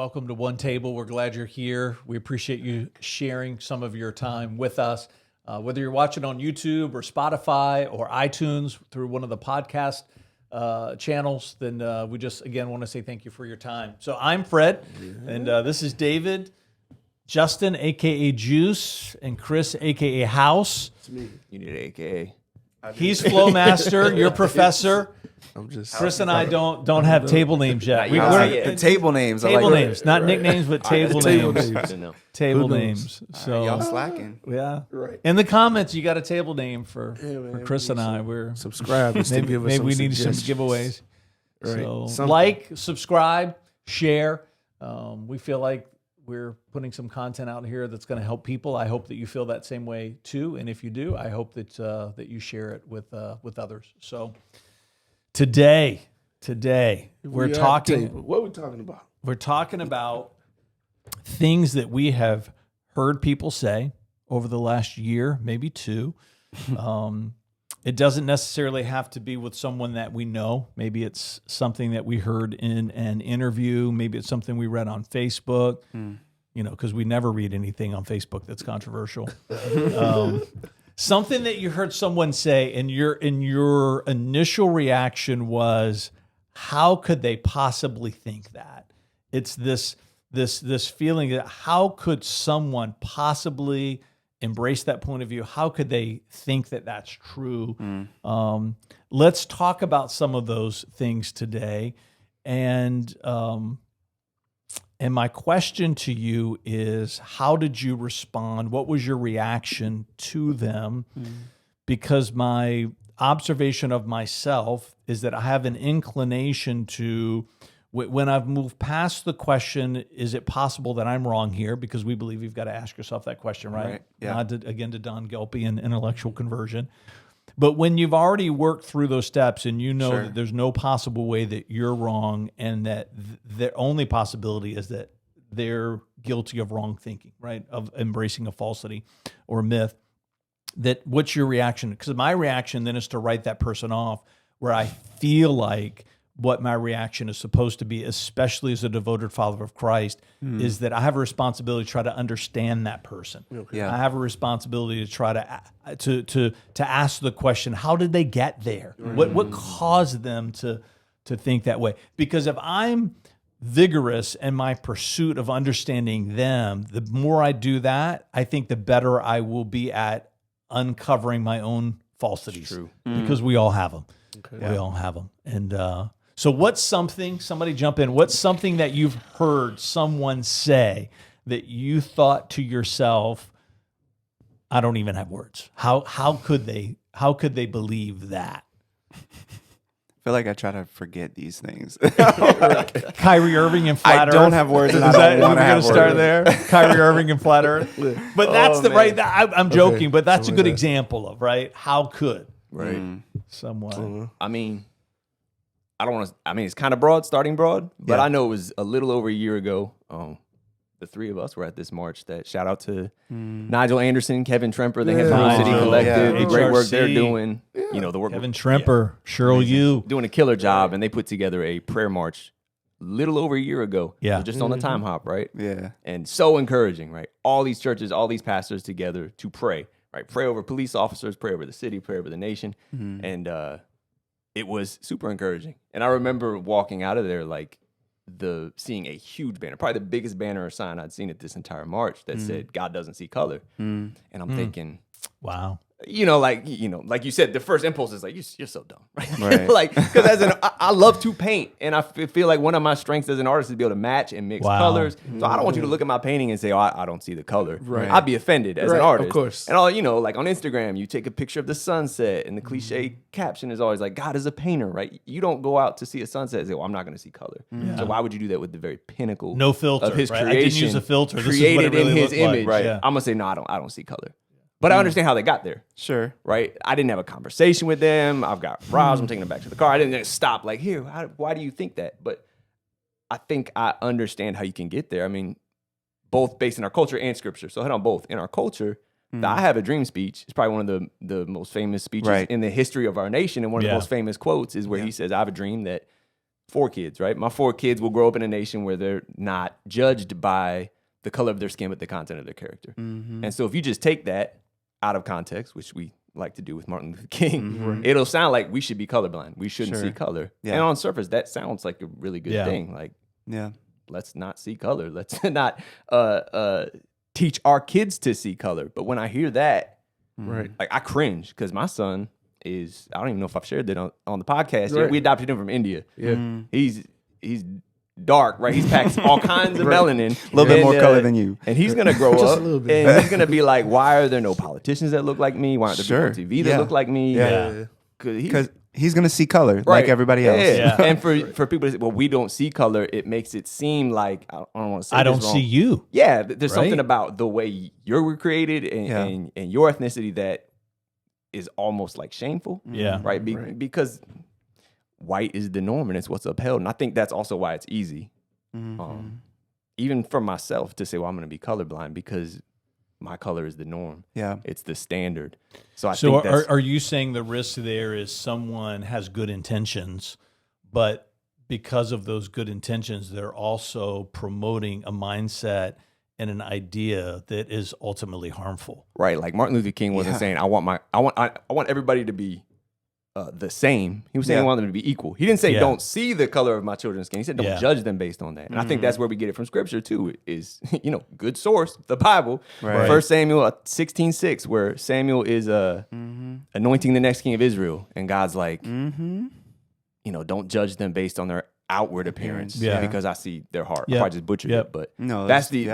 welcome to One Table. We're glad you're here. We appreciate you sharing some of your time with us. Whether you're watching on YouTube or Spotify or iTunes through one of the podcast channels, then we just, again, want to say thank you for your time. So I'm Fred, and this is David, Justin, a.k.a. Juice, and Chris, a.k.a. House. It's me. You need an AKA. He's Flow Master, you're Professor. I'm just Chris and I don't have table names yet. The table names. Table names, not nicknames, but table names. Table Who names. So Y'all slacking. yeah. Right. In the comments, you got a table name for man, Chris and I. We're subscribe. maybe we need some giveaways. Right. So Something. like, subscribe, share. We feel like we're putting some content out here that's going to help people. I hope that you feel that same way too. And if you do, I hope that that you share it with others. So today we're talking. What are we talking about? We're talking about things that we have heard people say over the last year, maybe two. It doesn't necessarily have to be with someone that we know. Maybe it's something that we heard in an interview. Maybe it's something we read on Facebook, because we never read anything on Facebook that's controversial. Something that you heard someone say, and your initial reaction was, how could they possibly think that? It's this feeling that how could someone possibly embrace that point of view? How could they think that that's true? Let's talk about some of those things today. And my question to you is, how did you respond? What was your reaction to them? Because my observation of myself is that I have an inclination to, when I've moved past the question, is it possible that I'm wrong here? Because we believe you've got to ask yourself that question, right? Yeah. Not to Don Gelpy and intellectual conversion. But when you've already worked through those steps and you know that there's no possible way that you're wrong, and that the only possibility is that they're guilty of wrong thinking, right? Of embracing a falsity or a myth, that what's your reaction? Because my reaction then is to write that person off, where I feel like what my reaction is supposed to be, especially as a devoted follower of Christ, is that I have a responsibility to try to understand that person. Yeah. I have a responsibility to try to ask the question, how did they get there? What caused them to think that way? Because if I'm vigorous in my pursuit of understanding them, the more I do that, I think the better I will be at uncovering my own falsities. True. Because we all have them. Okay. We all have them. And so what's something, somebody jump in, what's something that you've heard someone say that you thought to yourself, I don't even have words. How could they believe that? I feel like I try to forget these things. Kyrie Irving and Flat Earth. I don't have words, and I don't want to have words. Start there. Kyrie Irving and Flat Earth. But that's I'm joking, but that's a good example of, right? How could someone? I mean, I don't want to. I mean, it's kind of broad, starting broad, but I know it was a little over a year ago. The three of us were at this march. That shout out to Nigel Anderson, Kevin Tremper, the Hampton City Collective, the great work they're doing. You know, the work Kevin Tremper, Cheryl Yu, doing a killer job, and they put together a prayer march little over a year ago. Yeah, just on the time hop, right? Yeah, and so encouraging, right? All these churches, all these pastors together to pray, right? Pray over police officers, pray over the city, pray over the nation, and it was super encouraging. And I remember walking out of there like seeing a huge banner, probably the biggest banner or sign I'd seen at this entire march that said "God doesn't see color," and I'm thinking, wow. Like you said, the first impulse is like, you're so dumb, right? Like, because I love to paint, and I feel like one of my strengths as an artist is to be able to match and mix colors. So I don't want you to look at my painting and say, oh, I don't see the color. Right. I'd be offended as an artist. Of course. And like on Instagram, you take a picture of the sunset, and the cliche caption is always like, God is a painter, right? You don't go out to see a sunset and say, well, I'm not going to see color. So why would you do that with the very pinnacle no filter, of his right? creation? I didn't use a filter. This Created is what it really in his looked like. image. Right. Yeah. I'm going to say, no, I don't see color. But I understand how they got there. sure. Right? I didn't have a conversation with them. I've got Roz. I'm taking them back to the car. I didn't just stop like, here, why do you think that? But I think I understand how you can get there. I mean, both based in our culture and scripture. So head on both. In our culture, the I Have a Dream speech is probably one of the most famous speeches in the history of our nation. And one of the most famous quotes is where he says, I have a dream that 4 kids, right? My 4 kids will grow up in a nation where they're not judged by the color of their skin, but the content of their character. Mm-hmm. And so if you just take that out of context, which we like to do with Martin Luther King, it'll sound like we should be colorblind. We shouldn't see color. Yeah. And on surface, that sounds like a really good thing. Like, let's not see color. Let's not teach our kids to see color. But when I hear that, Right. like I cringe because my son is, I don't even know if I've shared that on the podcast yet. Right. We adopted him from India. Yeah. He's dark, right? He's packed all kinds of melanin. A little bit more color than you. And he's going to grow Just up a little bit. and he's going to be like, why are there no politicians that look like me? Why aren't there people on TV that look like me? Yeah. Because he's going to see color like everybody else. Yeah. And for people to say, well, we don't see color, it makes it seem like, I don't want to say I this don't wrong. see you. Yeah, there's Right? something about the way you were created and your ethnicity that is almost like shameful. Yeah. Right? Because white is the norm and it's what's upheld. And I think that's also why it's easy, even for myself, to say, well, I'm going to be colorblind because my color is the norm. Yeah. It's the standard. So I So think that's... are you saying the risk there is someone has good intentions, but because of those good intentions, they're also promoting a mindset and an idea that is ultimately harmful? Right. Like Martin Luther King wasn't saying, I want everybody to be the same. He was saying he wanted them to be equul. He didn't say don't see the color of my children's skin. He said don't judge them based on that. And I think that's where we get it from scripture too, is, good source, the Bible. Right. 1 Samuel 16:6, where Samuel is anointing the next king of Israel. And God's like, don't judge them based on their outward appearance because I see their heart. I probably just butchered it, but No, that's the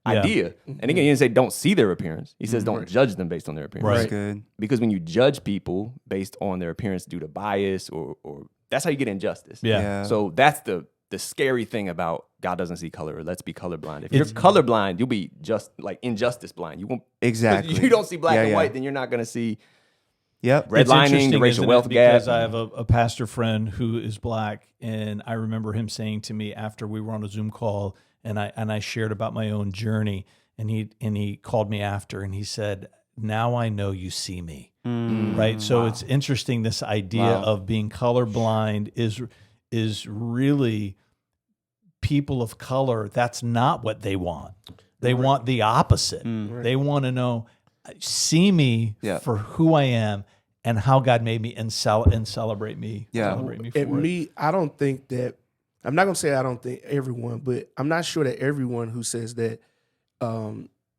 idea. And again, he didn't say don't see their appearance. He says don't judge them based on their appearance. That's good. Because when you judge people based on their appearance due to bias or that's how you get injustice. Yeah. So that's the scary thing about God doesn't see color, or let's be colorblind. If you're colorblind, you'll be just like injustice blind. You won't Exactly. You don't see black and white, then you're not going to see Yep. redlining, the interesting, racial isn't wealth it? gap. Because I have a pastor friend who is black, and I remember him saying to me after we were on a Zoom call, and I shared about my own journey, and he called me after, and he said, "Now I know you see me." Right. So it's interesting. This idea of being colorblind is really people of color. That's not what they want. They want the opposite. They want to know, see me for who I am and how God made me, and celebrate me. Yeah. Celebrate me for And it. me, I don't think that, I'm not going to say I don't think everyone, but I'm not sure that everyone who says that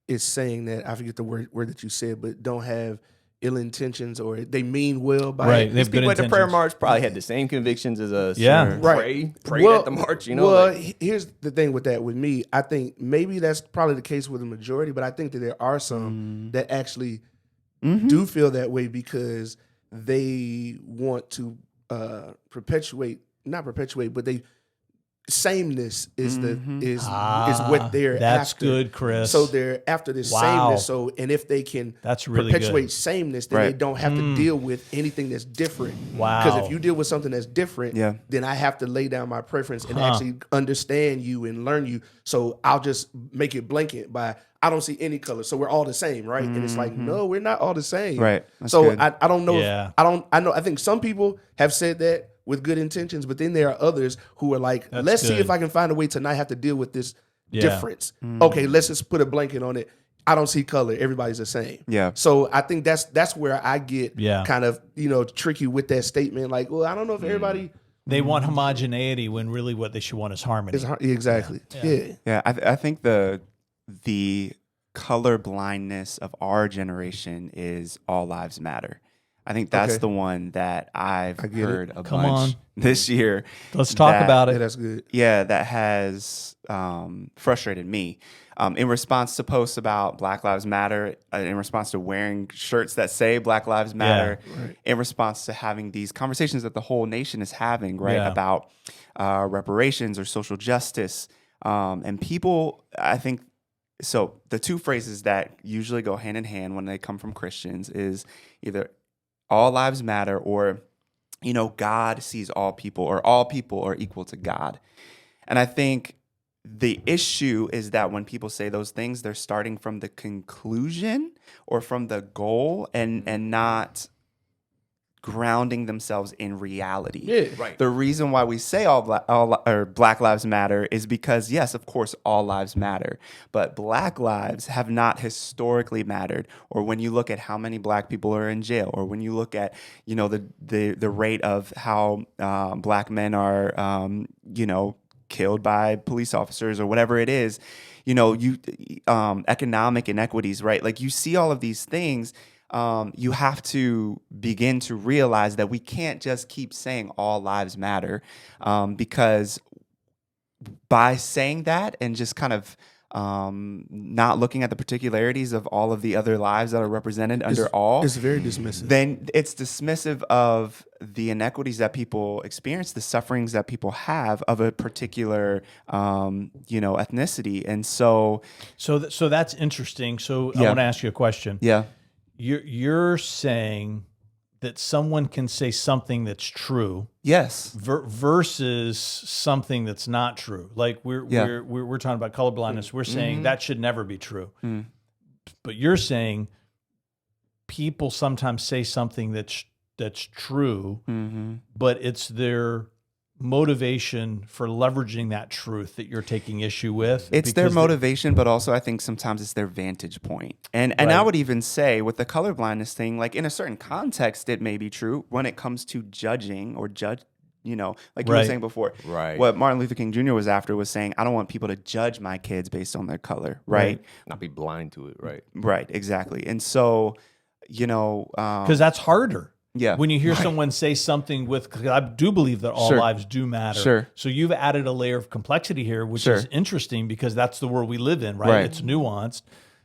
is saying that, I forget the word that you said, but don't have ill intentions or they mean well by Right. it. They have good People at the prayer intentions. march probably had the same convictions as us. Yeah. Right. Prayed at the march, Well, here's the thing with that with me. I think maybe that's probably the case with the majority, but I think that there are some that actually do feel that way because they want to not perpetuate, but they sameness is is what they're That's after. good, Chris. So they're after this sameness. So and if they can That's really perpetuate good. sameness, then they don't have to deal with anything that's different. Wow. Because if you deal with something that's different, Yeah. then I have to lay down my preference and actually understand you and learn you. So I'll just make it blanket by I don't see any color, so we're all the same, right? And it's like, no, we're not all the same, Right. That's so good. I don't know. Yeah. I think some people have said that with good intentions, but then there are others who are like, let's see good. if I can find a way to not have to deal with this Yeah. difference. Okay, let's just put a blanket on it. I don't see color. Everybody's the same. Yeah. So I think that's where I get Yeah. kind of tricky with that statement. Like, well, I don't know if everybody They want homogeneity when really what they should want is harmony. is exactly. Yeah. Yeah, I think the color blindness of our generation is all lives matter. I think that's Okay. the one that I've get heard a Come bunch on. this year. Let's talk about Yeah, it. that's good. Yeah, that has frustrated me. In response to posts about Black Lives Matter, in response to wearing shirts that say Black Lives Matter, in response to having these conversations that the whole nation is having, right, Yeah. about reparations or social justice. And people, I think, so the two phrases that usually go hand in hand when they come from Christians is either all lives matter or, God sees all people, or all people are equal to God. And I think the issue is that when people say those things, they're starting from the conclusion or from the goal and not grounding themselves in reality. Yeah. Right. The reason why we say Black Lives Matter is because, yes, of course, all lives matter, but Black lives have not historically mattered. Or when you look at how many Black people are in jail, or when you look at, you know, the rate of how Black men are, you know, killed by police officers or whatever it is, you know, economic inequities, right? Like you see all of these things. You have to begin to realize that we can't just keep saying all lives matter, because by saying that and just kind of not looking at the particularities of all of the other lives that are represented under all, it's very dismissive. Then it's dismissive of the inequities that people experience, the sufferings that people have of a particular, you know, ethnicity. And so that's interesting. So I Yeah. want to ask you a question. yeah, You're saying that someone can say something that's true yes, versus something that's not true. Like we're talking about colorblindness. We're saying that should never be true. But you're saying people sometimes say something that's true, but it's their motivation for leveraging that truth that you're taking issue with. it's their motivation, but also I think sometimes it's their vantage point. And I would even say with the colorblindness thing, like in a certain context, it may be true when it comes to judging or you know, like you were saying before. Right. What Martin Luther King Jr. was after was saying, I don't want people to judge my kids based on their color, right? Not be blind to it, right? Right, exactly. And so, you know, because that's harder. Yeah. When you hear someone say something cause I do believe that all lives do matter. Sure. So you've added a layer of complexity here, which is interesting because that's the world we live in, right? Right. It's nuanced.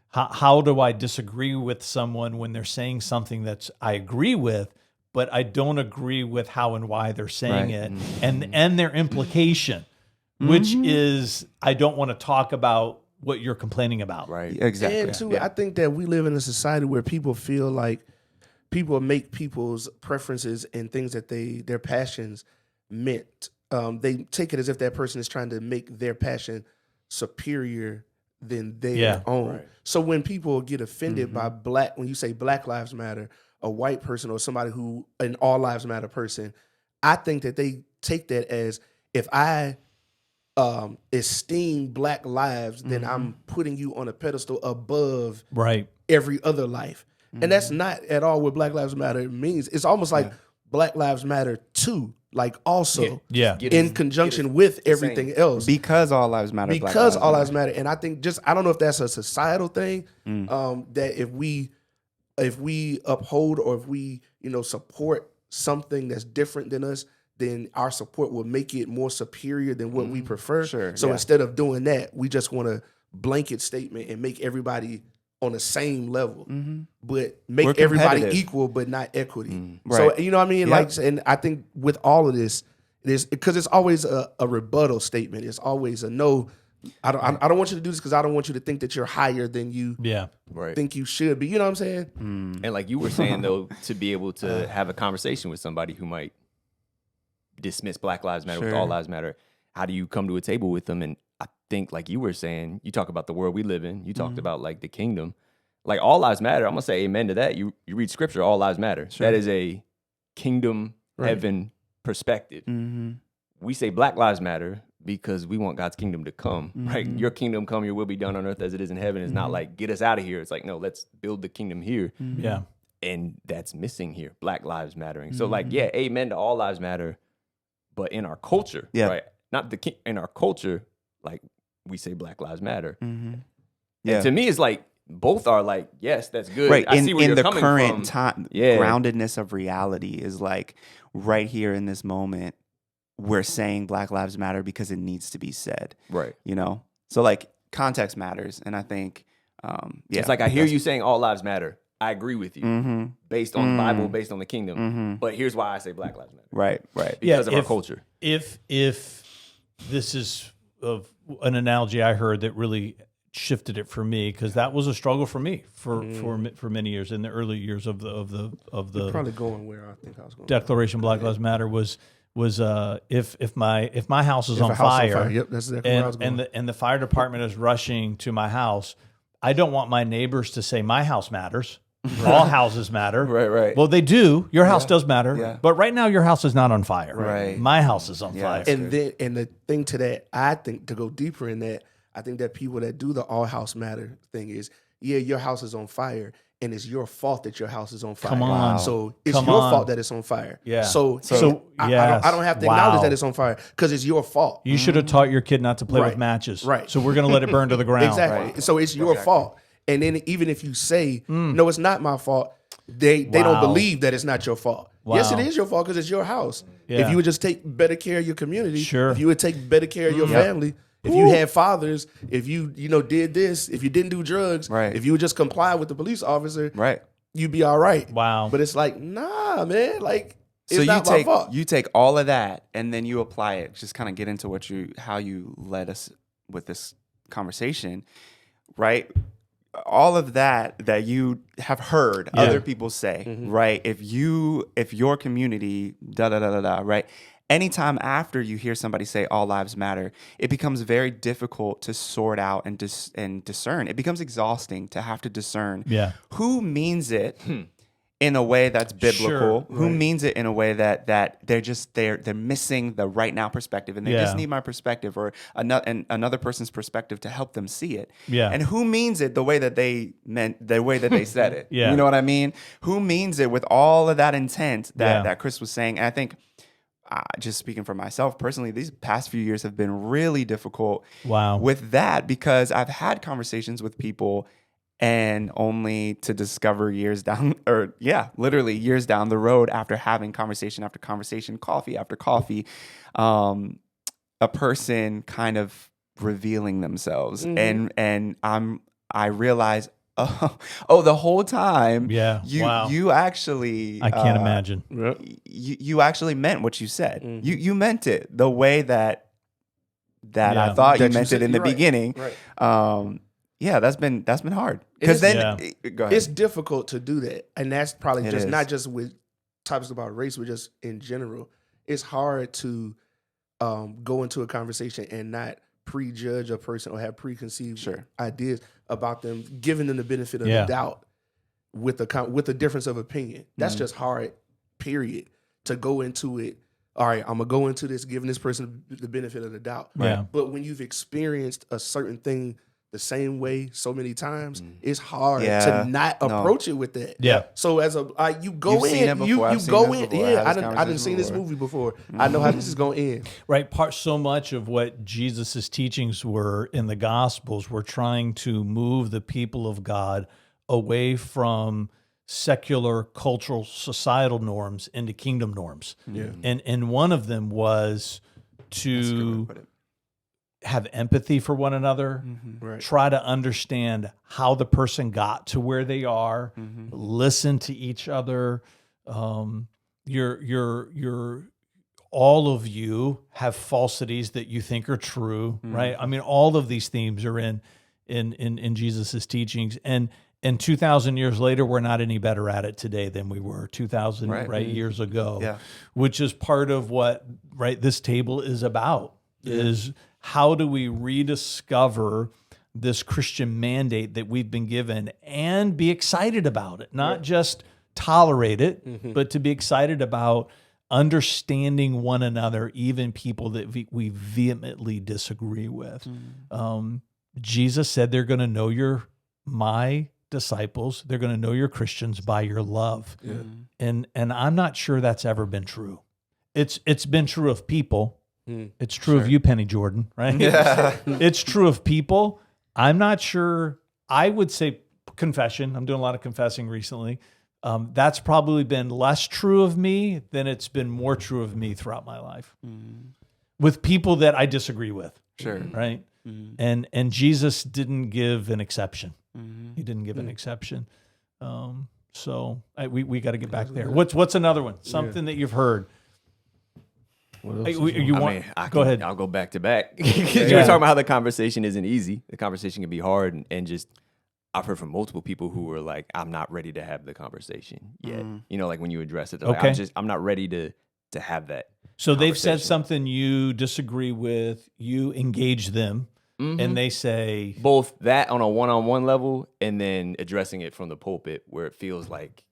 How do I disagree with someone when they're saying something that's I agree with, but I don't agree with how and why they're saying it and their implication, which is I don't want to talk about what you're complaining about. Right. Exactly. And too, I think that we live in a society where people feel like people make people's preferences and things that their passions meant. They take it as if that person is trying to make their passion superior than their own. Right. So when people get offended by when you say Black Lives Matter, a white person or somebody who an all lives matter person, I think that they take that as if I esteem Black lives, then I'm putting you on a pedestal above every other life. And that's not at all what Black Lives Matter means. It's almost like Black Lives Matter too, like also in conjunction with everything else. Because all lives matter. Because all lives matter. And I think I don't know if that's a societal thing, that if we uphold or if we, you know, support something that's different than us, then our support will make it more superior than what we prefer. So instead of doing that, we just want a blanket statement and make everybody on the same level, but make everybody equal, but not equity. So, you know what I mean? Like, and I think with all of this, because it's always a rebuttal statement. It's always a no. I don't want you to do this because I don't want you to think that you're higher than you think you should be. You know what I'm saying? And like you were saying though, to be able to have a conversation with somebody who might dismiss Black Lives Matter with all lives matter, how do you come to a table with them? And I think like you were saying, you talk about the world we live in, you talked about like the kingdom, like all lives matter. I'm gonna say amen to that. You read scripture, all lives matter. That is a kingdom heaven perspective. We say Black Lives Matter because we want God's kingdom to come, right? Your kingdom come, your will be done on earth as it is in heaven. It's not like get us out of here. It's like, no, let's build the kingdom here. And that's missing here. Black lives mattering. So like, amen to all lives matter. But in our culture, right? Not in our culture, like we say Black Lives Matter. And to me, it's like both are like, yes, that's good. Right. I see where in you're the coming current from. time, groundedness of reality is like right here in this moment. We're saying Black Lives Matter because it needs to be said. Right. You know? So like context matters. And I think, it's like I hear you saying all lives matter. I agree with you based on the Bible, based on the kingdom. But here's why I say Black Lives Matter. Right, right. Because of our culture. If this is an analogy I heard that really shifted it for me, because that was a struggle for me for many years in the early years of the You're probably going where I think I was going. Declaration Black Lives Matter was if my house is on fire, yep, that's exactly where I was going. and the fire department is rushing to my house, I don't want my neighbors to say my house matters. All houses matter. Right. Well, they do. Your house does matter. Yeah. But right now, your house is not on fire. Right. My house is on fire. And the thing to that, I think, to go deeper in that, I think that people that do the all house matter thing is, your house is on fire, and it's your fault that your house is on fire. Come on. Wow. So it's Come your on. fault that it's on fire. Yeah. So yes. I don't have to acknowledge that it's on fire because it's your fault. You should have taught your kid not to play with Right. matches. Right. So we're going to let it burn to the ground. Exactly. Right. So it's your fault. And then even if you say, no, it's not my fault, they don't believe that it's not your fault. Yes, it is your fault because it's your house. Yeah. If you would just take better care of your community, Sure. if you would take better care of your family, if you had fathers, if you did this, if you didn't do drugs, Right. if you would just comply with the police officer, Right. you'd be all right. Wow. But it's like, nah, man, like it's So not my fault. you take all of that and then you apply it. Just kind of get into how you led us with this conversation, right? All of that you have heard other people say, right? If your community, right? Anytime after you hear somebody say all lives matter, it becomes very difficult to sort out and discern. It becomes exhausting to have to discern who means it in a way that's biblical, who means it in a way that they're missing the right now perspective, and they just need my perspective or another person's perspective to help them see it. Yeah. And who means it the way that they said it. Yeah. You know what I mean? Who means it with all of that intent that Chris was saying. And I think, just speaking for myself personally, these past few years have been really difficult with that, because I've had conversations with people and only to discover years down the road, after having conversation after conversation, coffee after coffee, a person kind of revealing themselves. And I realize, the whole time, you actually, I can't imagine. You actually meant what you said. You meant it the way that I thought you meant it in the beginning. Right. That's been hard, because then go ahead. It's difficult to do that, and that's probably It just is. not just with topics about race, but just in general. It's hard to go into a conversation and not prejudge a person or have preconceived ideas about them, giving them the benefit of the doubt with a difference of opinion. That's just hard, period, to go into it. All right, I'm going to go into this giving this person the benefit of the doubt. Yeah. But when you've experienced a certain thing the same way so many times, it's hard to not approach it with that. Yeah. So as you go You've in, seen it before. you I've seen go this in. before. Yeah, I've had I didn't this seen this before. movie before. I know how this is going to end. Right. So much of what Jesus' teachings were in the Gospels were trying to move the people of God away from secular, cultural, societal norms into kingdom norms. Yeah. And one of them was That's a good way to to put it. have empathy for one another, Right. try to understand how the person got to where they are, listen to each other. You're all of you have falsities that you think are true, right? I mean, all of these themes are in Jesus's teachings, and 2,000 years later, we're not any better at it today than we were 2,000 years ago. Yeah. Which is part of what this table is about. Is how do we rediscover this Christian mandate that we've been given and be excited about it, not just tolerate it, but to be excited about understanding one another, even people that we vehemently disagree with. Jesus said they're going to know my disciples. They're going to know you're Christians by your love. And I'm not sure that's ever been true. It's been true of people. It's true of you, Penny Jordan, right? Yeah. It's true of people. I'm not sure. I would say confession. I'm doing a lot of confessing recently. That's probably been less true of me than it's been more true of me throughout my life with people that I disagree with. Sure. Right. And Jesus didn't give an exception. He didn't give an exception. So we got to get back there. What's another one? Something that you've heard. Go ahead. I'll go back to back. You were talking about how the conversation isn't easy. The conversation can be hard, and just I've heard from multiple people who were like, "I'm not ready to have the conversation yet." You know, like when you address it, they're like, I'm not ready to have that. So they've said something you disagree with. You engage them. and they say both that on a one-on-one level and then addressing it from the pulpit where it feels like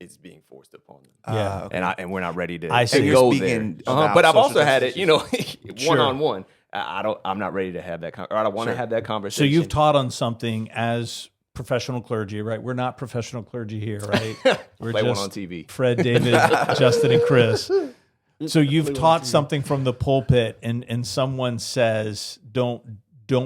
it's being forced upon them. Yeah. Okay. And we're not ready to I see. go You're there. speaking about But I've social also had it, justice you know, Sure. one-on-one. I'm not ready to have that or I don't want to have that so conversation. you've taught on something as professional clergy, right? We're not professional clergy here, right? We're Play one just on TV. Fred, David, Justin, and Chris. So you've taught something from the pulpit, and someone says, "Don't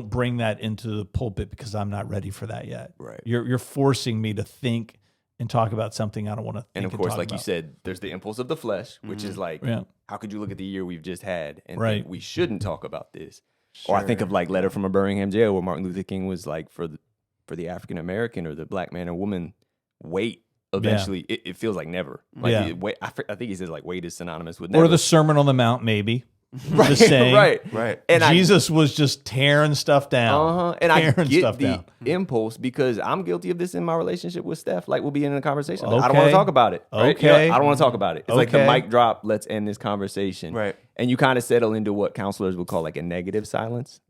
bring that into the pulpit because I'm not ready for that yet." Right. You're forcing me to think and talk about something I don't want to think. And of course, talk like you about. said, there's the impulse of the flesh, which is like, Yeah. how could you look at the year we've just had and Right. think we shouldn't talk about this? Or I think of like Letter from a Birmingham Jail, where Martin Luther King was like, for the African American or the black man or woman, wait. Eventually, it feels like never. Like Yeah. wait, I think he says like wait is synonymous with never. Or the Sermon on the Mount, maybe. right, The saying. right. And Jesus was just tearing stuff down. And I Tearing get stuff the down. impulse because I'm guilty of this in my relationship with Steph. Like we'll be in a conversation. Okay. I don't want to talk about it. Right? You know, Okay. I don't want to talk about it. It's like the Okay. mic drop. Let's end this conversation. Right. And you kind of settle into what counselors would call like a negative silence,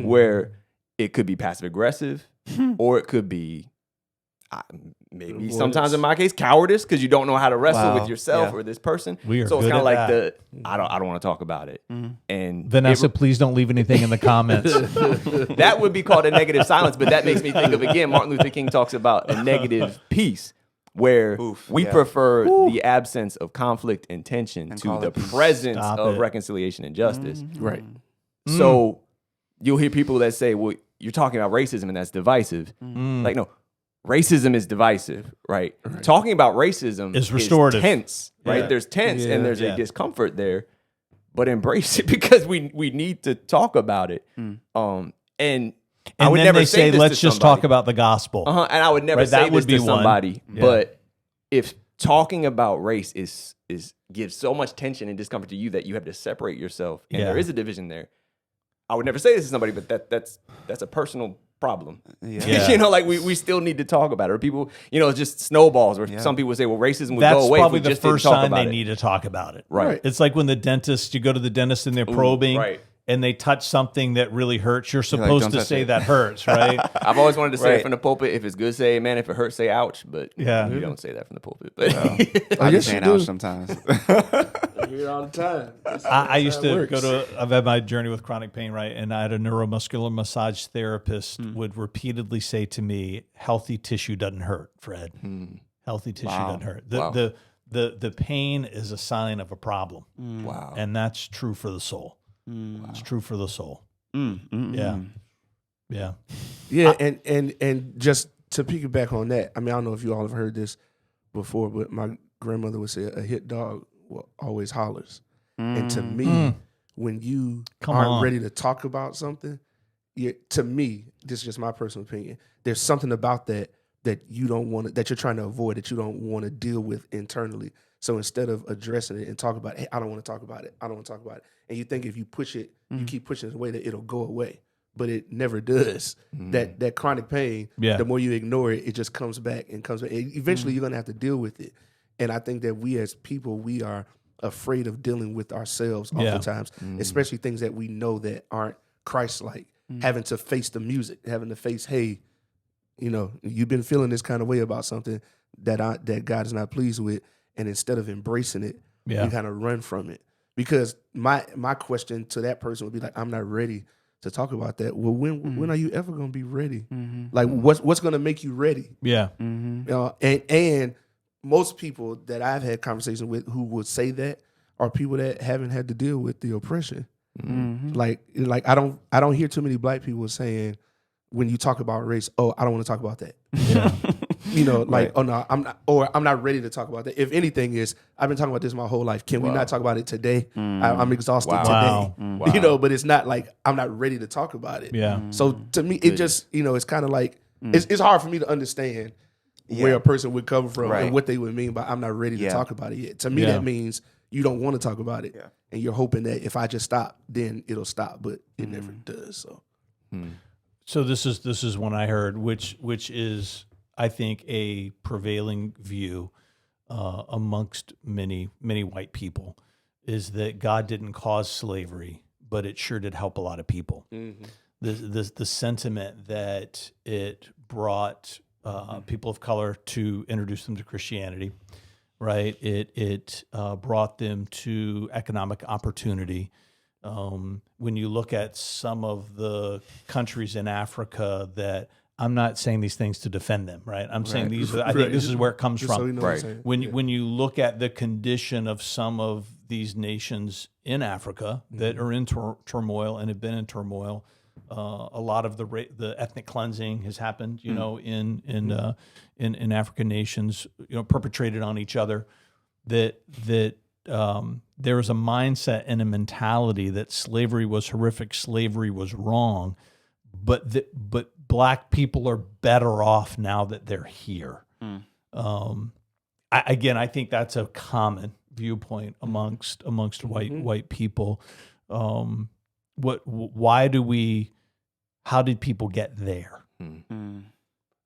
where it could be passive aggressive, or it could be maybe Avoidance. sometimes in my case cowardice because you don't know how to wrestle Wow. with yourself Yeah. or this person. We are so it's good kind of at like that. I don't want to talk about it. And Vanessa, please don't leave anything in the comments. that would be called a negative silence, but that makes me think of, again, Martin Luther King talks about a negative peace where we yeah. prefer the absence of conflict and tension to call the it peace. presence Stop of it. reconciliation and justice. Right. So you'll hear people that say, well, you're talking about racism and that's divisive. Like, no, racism is divisive, right? Talking about racism Is restorative. tense, right? Yeah. There's tense Yeah. and there's Yeah. a discomfort there, but embrace it because we need to talk about it. And I And would then never they say, this let's to just somebody. talk about the gospel. And I would never Right, say that would this be to one. somebody. Yeah. But if talking about race is gives so much tension and discomfort to you that you have to separate yourself, and Yeah. there is a division there, I would never say this to somebody. But that's a personal problem. Yeah. You know, like we still need to talk about it. Or people, you know, it's just snowballs. Where some people say, well, racism would That's go away probably if we the just didn't first talk time about they it. need to talk about it. Right. It's like when the dentist, you go to the dentist and they're probing right. and they touch something that really hurts. You're like, supposed "Don't to touch say it." that hurts, right? I've always wanted to say it Right. from the pulpit. If it's good, say amen. If it hurts, say ouch. But Yeah. you don't say that from the pulpit. But I'm yes, just saying you do. ouch sometimes. I hear it all the time. I used to go to, I've had my journey with chronic pain, right? And I had a neuromuscular massage therapist would repeatedly say to me, healthy tissue doesn't hurt, Fred. Healthy tissue doesn't hurt. The pain is a sign of a problem. wow. And that's true for the soul. It's true for the soul. Yeah. Yeah. Yeah, and just to piggyback on that, I mean, I don't know if you all have heard this before, but my grandmother would say a hit dog always hollers. And to me, when you aren't ready to talk about something, to me, this is just my personal opinion, there's something about that you don't want to, that you're trying to avoid, that you don't want to deal with internally. So instead of addressing it and talk about it, hey, I don't want to talk about it. I don't want to talk about it. And you think if you push it, you keep pushing it away, that it'll go away. But it never does. That chronic pain, the more you ignore it, it just comes back and comes back. And eventually, you're going to have to deal with it. And I think that we as people, we are afraid of dealing with ourselves oftentimes, especially things that we know that aren't Christ-like. Having to face the music, having to face, hey, you know, you've been feeling this kind of way about something that God is not pleased with. And instead of embracing it, you kind of run from it. Because my question to that person would be like, I'm not ready to talk about that. Well, when are you ever going to be ready? Like, what's going to make you ready? Yeah. And most people that I've had conversations with who would say that are people that haven't had to deal with the oppression. Like I don't hear too many black people saying, when you talk about race, oh, I don't want to talk about that. Yeah. You know, like, oh no, I'm not ready to talk about that. If anything is, I've been talking about this my whole life. Can we not talk about it today? I'm exhausted today. Wow. You know, but it's not like I'm not ready to talk about it. Yeah. So to me, it just, you know, it's kind of like, it's hard for me to understand where a person would come from and what they would mean by I'm not ready to talk about it yet. To me, that means you don't want to talk about it. And you're hoping that if I just stop, then it'll stop, but it never does. So So this is one I heard, which is, I think, a prevailing view amongst many white people, is that God didn't cause slavery, but it sure did help a lot of people. Mm-hmm. The sentiment that it brought people of color to introduce them to Christianity, right? It brought them to economic opportunity. When you look at some of the countries in Africa that, I'm not saying these things to defend them, right? I'm saying these are, I think this is where it comes Just so from. you know what I'm saying. When you look at the condition of some of these nations in Africa that are in turmoil and have been in turmoil, a lot of the ethnic cleansing has happened, you know, in African nations, you know, perpetrated on each other. That there is a mindset and a mentality that slavery was horrific, slavery was wrong, but Black people are better off now that they're here. I think that's a common viewpoint amongst white people. How did people get there?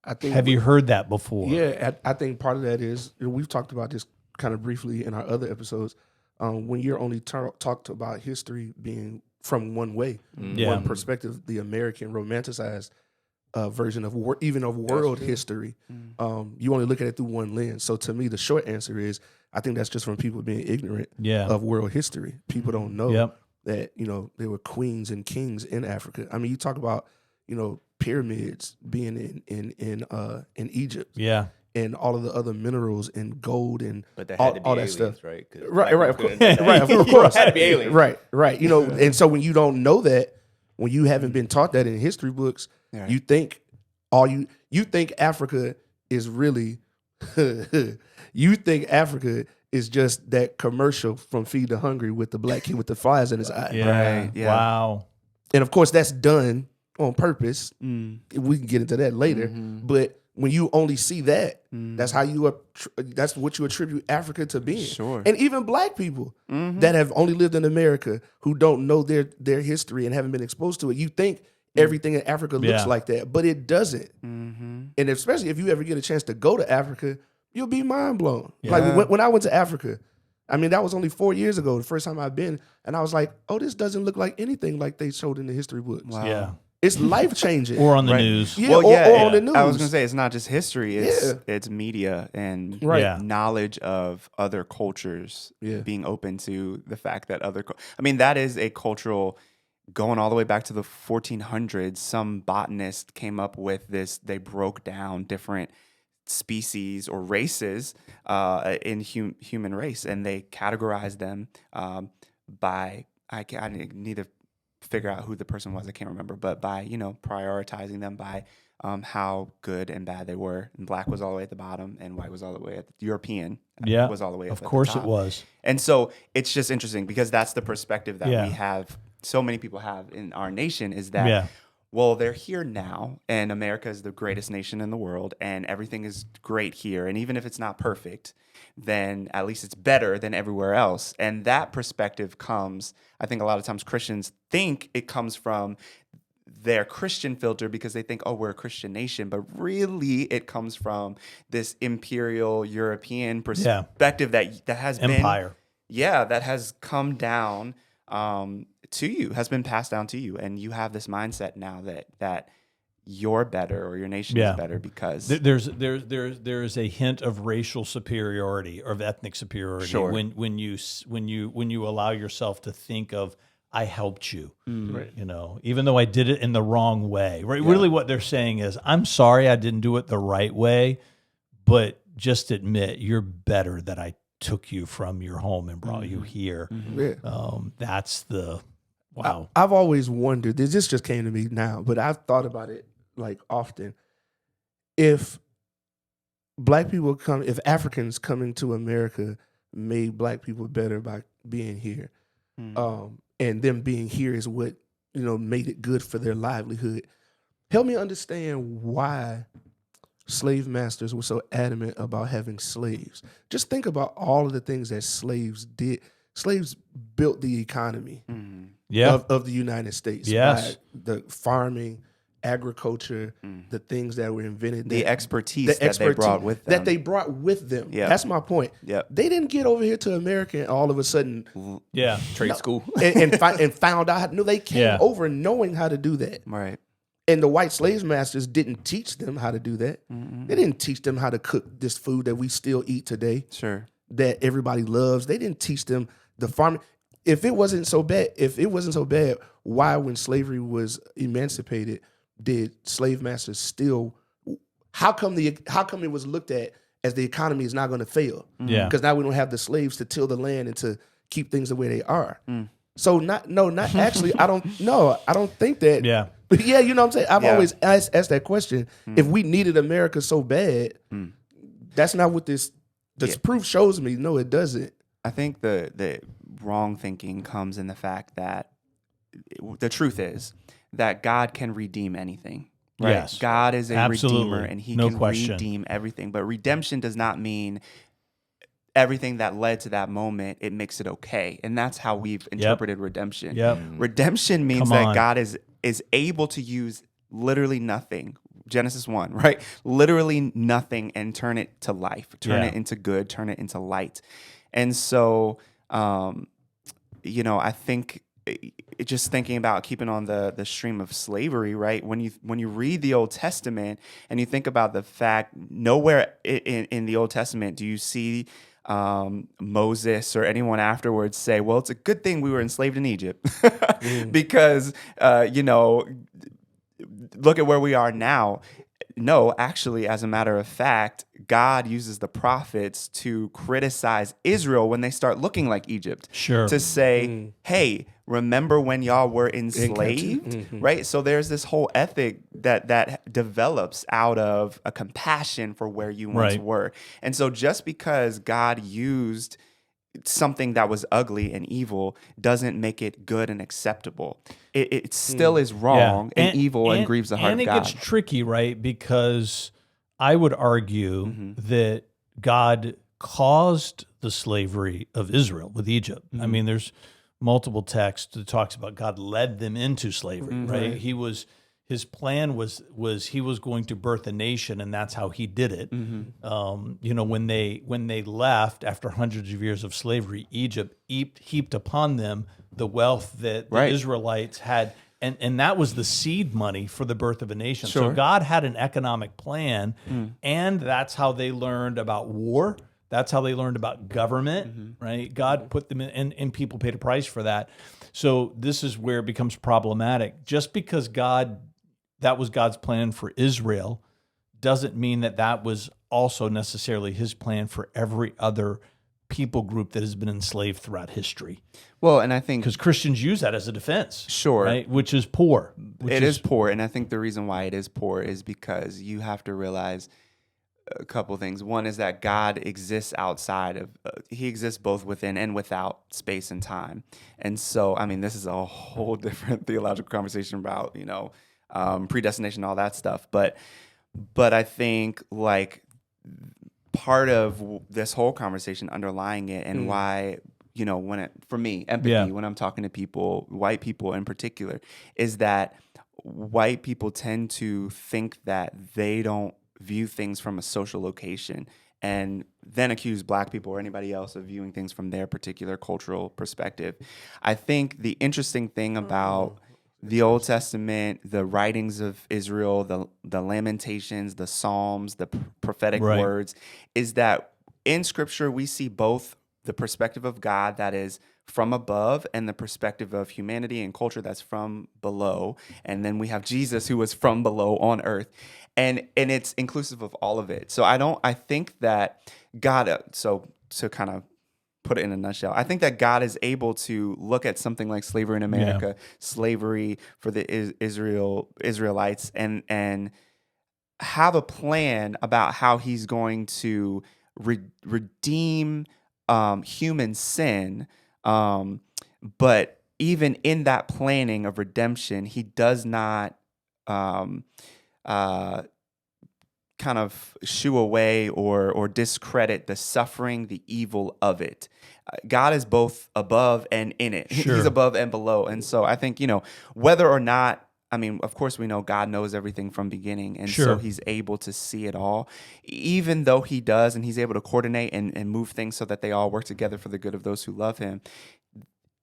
I think. Have you heard that before? Yeah, I think part of that is, we've talked about this kind of briefly in our other episodes. When you're only talked about history being from one way, one perspective, the American romanticized version of world history, you only look at it through one lens. So to me, the short answer is, I think that's just from people being ignorant of world history. People don't know that, you know, there were queens and kings in Africa. I mean, you talk about, you know, pyramids being in Egypt, and all of the other minerals and gold and but that had to be all that aliens, stuff, right? Right, of course, of course, had to be aliens, right. You know, and so when you don't know that, when you haven't been taught that in history books, you think you think Africa is really you think Africa is just that commercial from Feed the Hungry with the black kid with the flies in his eye. Right. Yeah. Wow. And of course, that's done on purpose. We can get into that later. But when you only see that, that's how that's what you attribute Africa to being. Sure. And even Black people that have only lived in America, who don't know their history and haven't been exposed to it, you think everything in Africa looks like that, but it doesn't. And especially if you ever get a chance to go to Africa, you'll be mind blown. Like when I went to Africa, I mean, that was only 4 years ago, the first time I've been, and I was like, oh, this doesn't look like anything like they showed in the history books. Wow. Yeah. It's life changing. Or on the news. Yeah, or on the news. I was going to say, it's not just history, it's media and knowledge of other cultures, being open to the fact that I mean, that is a cultural, going all the way back to the 1400s, some botanist came up with this, they broke down different species or races in human race, and they categorized them by, I need to figure out who the person was, I can't remember, but by, you know, prioritizing them by how good and bad they were. And Black was all the way at the bottom, and white was all the way at the European was all the way up at the top. Of course it was. And so it's just interesting because that's the perspective that we have, so many people have in our nation, is that well, they're here now, and America is the greatest nation in the world, and everything is great here. And even if it's not perfect, then at least it's better than everywhere else. And that perspective comes, I think a lot of times Christians think it comes from their Christian filter because they think, oh, we're a Christian nation. But really, it comes from this imperial European perspective that has empire. That has come down to you, has been passed down to you, and you have this mindset now that you're better or your nation is better because there's a hint of racial superiority or of ethnic superiority when you allow yourself to think of, I helped you, you know, even though I did it in the wrong way. Right? Really, what they're saying is, I'm sorry I didn't do it the right way, but just admit you're better that I took you from your home and brought you here. That's the wow. I've always wondered, this just came to me now, but I've thought about it like often. If if Africans coming to America made Black people better by being here, and them being here is what, you know, made it good for their livelihood, help me understand why slave masters were so adamant about having slaves. Just think about all of the things that slaves did. Slaves built the economy of the United States. Yes. By the farming agriculture, the things that were invented, the expertise that they brought with them. That they brought with them. Yep. That's my point. Yep. They didn't get over here to America and all of a sudden, Trade school. and found out. No, they came over knowing how to do that. Right. And the white slave masters didn't teach them how to do that. They didn't teach them how to cook this food that we still eat today. Sure. That everybody loves. They didn't teach them the farming. If it wasn't so bad, why, when slavery was emancipated, did slave masters still? How come it was looked at as the economy is not going to fail? Yeah, because now we don't have the slaves to till the land and to keep things the way they are. So not actually. I don't think that. Yeah. But yeah, you know what I'm saying? I've always asked that question. If we needed America so bad, that's not what this proof shows me. No, it doesn't. I think the wrong thinking comes in the fact that the truth is that God can redeem anything. Right? Yes. God is a Absolutely. redeemer, and he No can question. redeem everything. But redemption does not mean everything that led to that moment, it makes it okay. And that's how we've interpreted redemption. Yep. Redemption means Come that on. God is able to use literally nothing. Genesis 1, right? Literally nothing, and turn it to life, turn it into good, turn it into light. And so, I think just thinking about keeping on the stream of slavery, right? When you read the Old Testament and you think about the fact, nowhere in the Old Testament do you see Moses or anyone afterwards say, well, it's a good thing we were enslaved in Egypt because, look at where we are now. No, actually, as a matter of fact, God uses the prophets to criticize Israel when they start looking like Egypt. Sure. To say, hey, remember when y'all were enslaved? Right? So there's this whole ethic that develops out of a compassion for where you once were. And so just because God used something that was ugly and evil doesn't make it good and acceptable. It still is wrong and evil and grieves the heart of God. And it gets tricky, right? Because I would argue that God caused the slavery of Israel with Egypt. I mean, there's multiple texts that talks about God led them into slavery, right? His plan was he was going to birth a nation, and that's how he did it. When they left after hundreds of years of slavery, Egypt heaped upon them the wealth that the Israelites had, and that was the seed money for the birth of a nation. Sure. So God had an economic plan, and that's how they learned about war. That's how they learned about government, right? God put them in, and people paid a price for that. So this is where it becomes problematic. Just because that was God's plan for Israel doesn't mean that was also necessarily his plan for every other people group that has been enslaved throughout history. Well, and I think because Christians use that as a defense, sure, right? Which is poor. It is poor, and I think the reason why it is poor is because you have to realize a couple things. One is that God exists outside of, he exists both within and without space and time. And so, I mean, this is a whole different theological conversation about, predestination, all that stuff. But I think like part of this whole conversation underlying it and why, for me, empathy, when I'm talking to people, white people in particular, is that white people tend to think that they don't view things from a social location and then accuse black people or anybody else of viewing things from their particular cultural perspective. I think the interesting thing about the Old Testament, the writings of Israel, the Lamentations, the Psalms, the prophetic words, is that in Scripture we see both the perspective of God that is from above and the perspective of humanity and culture that's from below. And then we have Jesus who was from below on earth. And it's inclusive of all of it. So I think that God, so to kind of put it in a nutshell, I think that God is able to look at something like slavery in America, slavery for the Israelites, and have a plan about how he's going to redeem human sin. But even in that planning of redemption, he does not kind of shoo away or discredit the suffering, the evil of it. God is both above and in it. Sure. He's above and below. And so I think, whether or not I mean, of course, we know God knows everything from beginning, and Sure. so he's able to see it all, even though he does, and he's able to coordinate and move things so that they all work together for the good of those who love him.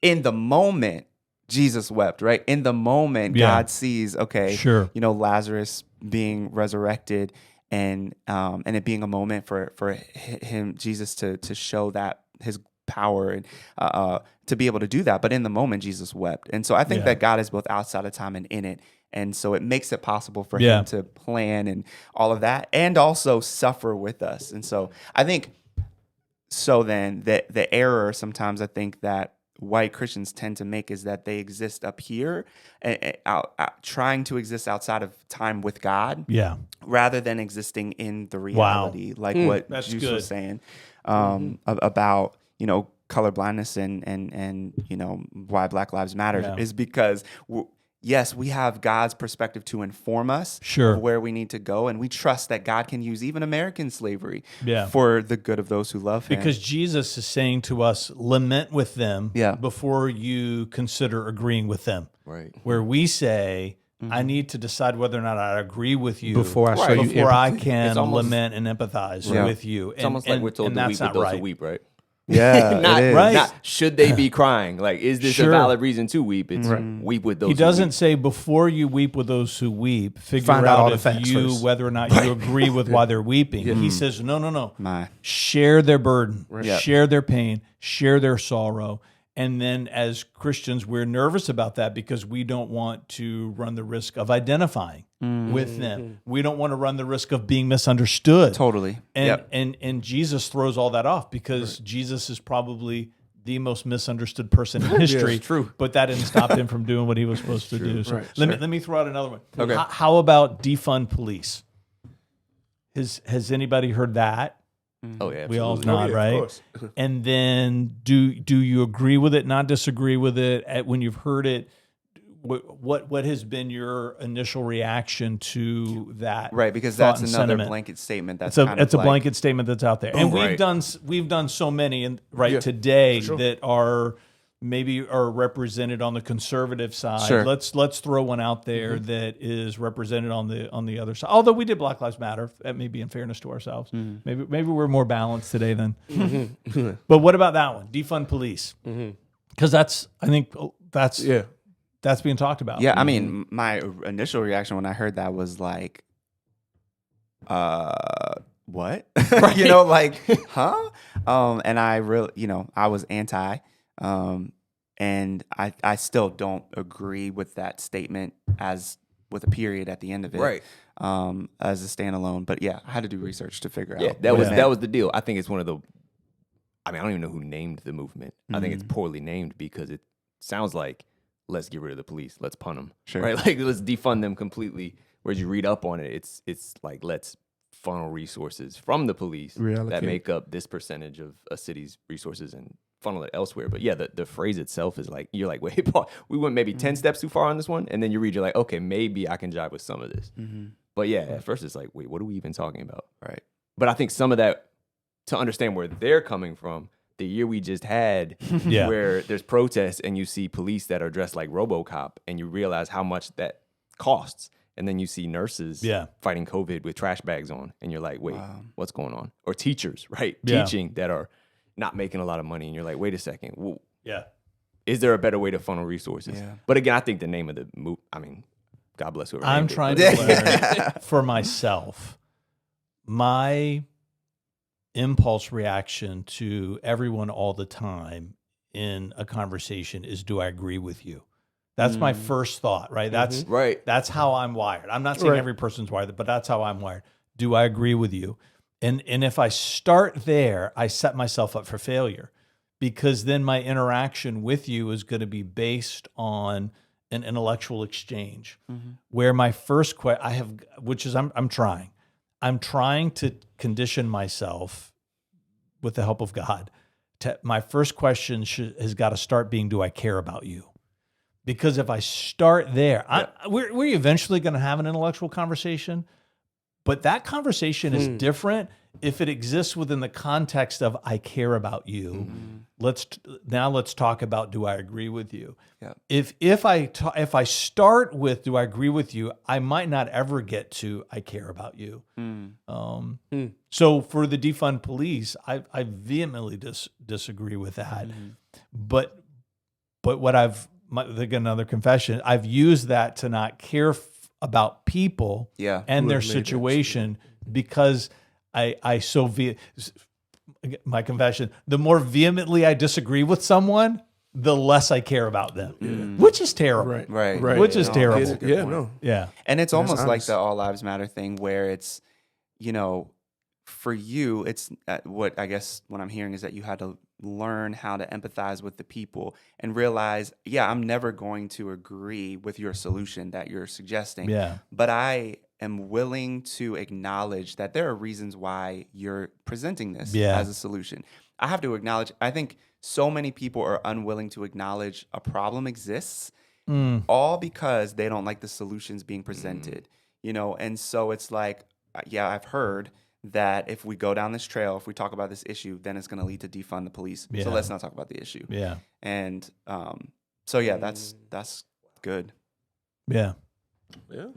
In the moment, Jesus wept, right? In the moment, Yeah. God sees, okay, Sure. Lazarus being resurrected, and it being a moment for him, Jesus, to show that his power and to be able to do that. But in the moment, Jesus wept. And so I think that God is both outside of time and in it. And so it makes it possible for him to plan and all of that, and also suffer with us. And so I think, so then the error sometimes I think that white Christians tend to make is that they exist up here, trying to exist outside of time with God, rather than existing in the reality, like what Juice was saying about color blindness and why Black Lives Matter is because yes, we have God's perspective to inform us of where we need to go, and we trust that God can use even American slavery for the good of those who love him. Because Jesus is saying to us, lament with them before you consider agreeing with them. Right. Where we say, I need to decide whether or not I agree with you before I show you before I empathy. can lament and empathize with you. It's almost like we're told to weep with those who weep, right? Yeah, not, it is. Right. Not should they be crying? Like, is this a valid reason to weep? It's weep with those He who doesn't weep. say before you weep with those who weep, figure Find out all out the if facts you first. whether or not you agree with why they're weeping. He says, no. My. Share their burden, Yep. share their pain, share their sorrow. And then as Christians, we're nervous about that because we don't want to run the risk of identifying with them. We don't want to run the risk of being misunderstood. Totally. And and Jesus throws all that off because Jesus is probably the most misunderstood person in history. it's true. But that didn't stop him from doing what he was supposed to do. So let me throw out another one. Okay. How about defund police? Has anybody heard that? Oh yeah, We all absolutely. nod, right? And then do you agree with it, not disagree with it? When you've heard it, what has been your initial reaction to that? Right, because thought that's and another sentiment? blanket statement. That's It's a like, blanket statement that's out there, and Right. we've done so many today that are maybe are represented on the conservative side. Sure. Let's throw one out there that is represented on the other side. Although we did Black Lives Matter, that may be in fairness to ourselves. Maybe we're more balanced today then. But what about that one? Defund police, because I think that's being talked about. Yeah, I mean, my initial reaction when I heard that was like, what? Huh? And I really, I was anti, and I still don't agree with that statement as with a period at the end of it, Right. As a standalone. But yeah, I had to do research to figure Yeah, out. that what was it that meant. was the deal. I think it's one of the. I mean, I don't even know who named the movement. I think it's poorly named because it sounds like let's get rid of the police, let's punt them, Sure. right? Like let's defund them completely. Whereas you read up on it, it's like let's funnel resources from the police that Reallocate. make up this percentage of a city's resources and funnel it elsewhere. But yeah, the phrase itself is like you're like, wait, Paul, we went maybe 10 steps too far on this one, and then you read, you're like, okay, maybe I can jive with some of this. But yeah, at first it's like, wait, what are we even talking about? Right. But I think some of that, to understand where they're coming from, the year we just had, Yeah. where there's protests and you see police that are dressed like RoboCop, and you realize how much that costs. And then you see nurses fighting COVID with trash bags on, and you're like, wait, what's going on? Or teachers, right? Yeah. Teaching that are not making a lot of money, and you're like, wait a second, well, Yeah. is there a better way to funnel resources? Yeah. But again, I think the name of the movie, I mean, God bless whoever. I'm named it, trying but- to learn for myself. My impulse reaction to everyone all the time in a conversation is, do I agree with you? That's my first thought, right? Right. That's how I'm wired. I'm not saying every person's wired, but that's how I'm wired. Do I agree with you? And if I start there, I set myself up for failure, because then my interaction with you is going to be based on an intellectual exchange, where my first question I'm trying to condition myself with the help of God. My first question has got to start being, do I care about you? Because if I start there, we're eventually going to have an intellectual conversation, But that conversation is different if it exists within the context of I care about you. Let's talk about, do I agree with you? Yeah. If I start with do I agree with you, I might not ever get to I care about you. So for the defund police, I vehemently disagree with that. But what again, another confession, I've used that to not care about people and their situation because my confession, the more vehemently I disagree with someone, the less I care about them, which is terrible. Right. Which is terrible. That's a good point. Yeah. And it's almost like honest. the All Lives Matter thing where it's, for you, it's what I'm hearing is that you had to learn how to empathize with the people and realize, I'm never going to agree with your solution that you're suggesting. Yeah. But I am willing to acknowledge that there are reasons why you're presenting this as a solution. I have to acknowledge, I think so many people are unwilling to acknowledge a problem exists, all because they don't like the solutions being presented, And so it's like, I've heard that if we go down this trail, if we talk about this issue, then it's going to lead to defund the police. Yeah. So let's not talk about the issue. Yeah. And that's good. Yeah. Yeah.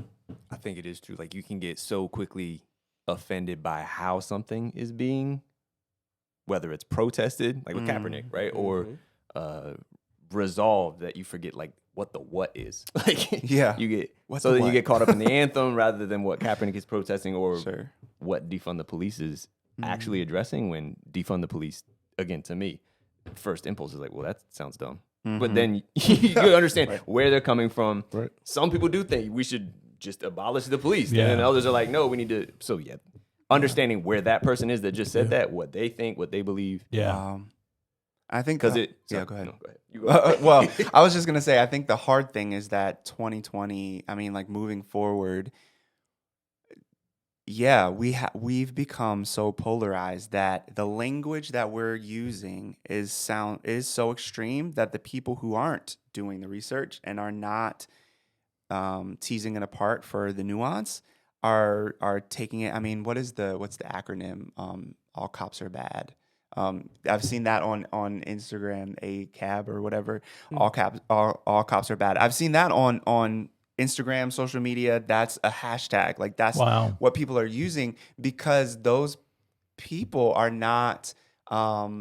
I think it is true. Like you can get so quickly offended by how something is being, whether it's protested, like with Kaepernick, right, or resolved, that you forget like what the what is. Like you get you get caught up in the anthem rather than what Kaepernick is protesting or what defund the police is actually addressing. When defund the police, again, to me, first impulse is like, well, that sounds dumb. But then you understand where they're coming from. Right. Some people do think we should just abolish the police. And then others are like, no, we need to. So understanding where that person is that just said that, what they think, what they believe. Yeah. I think Go go ahead. No, go ahead. You go. Well, I was just gonna say, I think the hard thing is that 2020. I mean, like moving forward. Yeah, we've become so polarized that the language that we're using is so extreme that the people who aren't doing the research and are not teasing it apart for the nuance are taking it. I mean, what's the acronym? All cops are bad. I've seen that on Instagram, a cab or whatever. All cops are bad. I've seen that on Instagram, social media. That's a hashtag. Like that's what people are using because those people are not are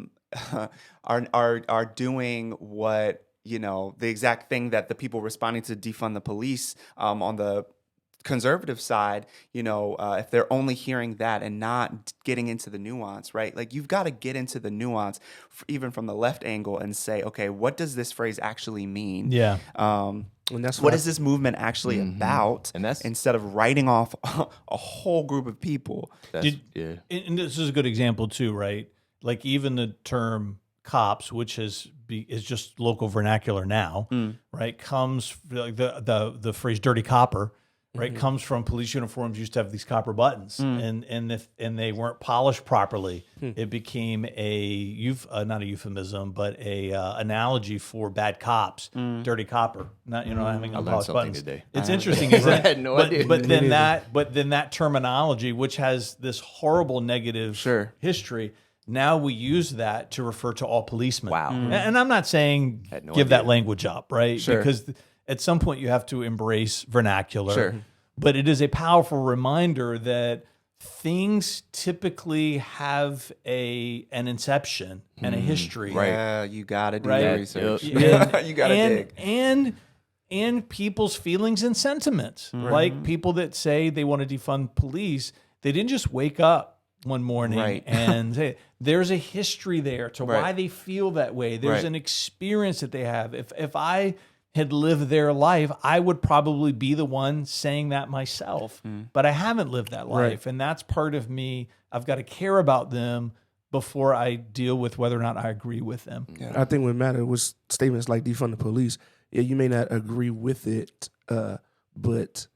doing what the exact thing that the people responding to defund the police on the conservative side, if they're only hearing that and not getting into the nuance, right? Like you've got to get into the nuance, even from the left angle, and say, okay, what does this phrase actually mean? Yeah. And that's what is this movement actually about? And that's instead of writing off a whole group of people. And this is a good example too, right? Like even the term cops, which is just local vernacular now, right? Comes like the phrase "dirty copper." Right, comes from police uniforms used to have these copper buttons, and they weren't polished properly. It became not a euphemism, but a analogy for bad cops, dirty copper. Not having unpolished buttons. Today. It's interesting, isn't it? I had no idea. But then that terminology, which has this horrible negative history, now we use that to refer to all policemen. Wow. And I'm not saying give that language up, right? Sure. Because at some point you have to embrace vernacular. Sure. But it is a powerful reminder that things typically have an inception and a history. Right. Yeah, you got to do Right. research. And- You got to dig. And people's feelings and sentiments. Like people that say they want to defund police, they didn't just wake up one morning and say, there's a history there to why they feel that way. There's an experience that they have. If I had lived their life, I would probably be the one saying that myself. But I haven't lived that life. And that's part of me. I've got to care about them before I deal with whether or not I agree with them. Yeah. I think what mattered was statements like defund the police. Yeah, you may not agree with it, but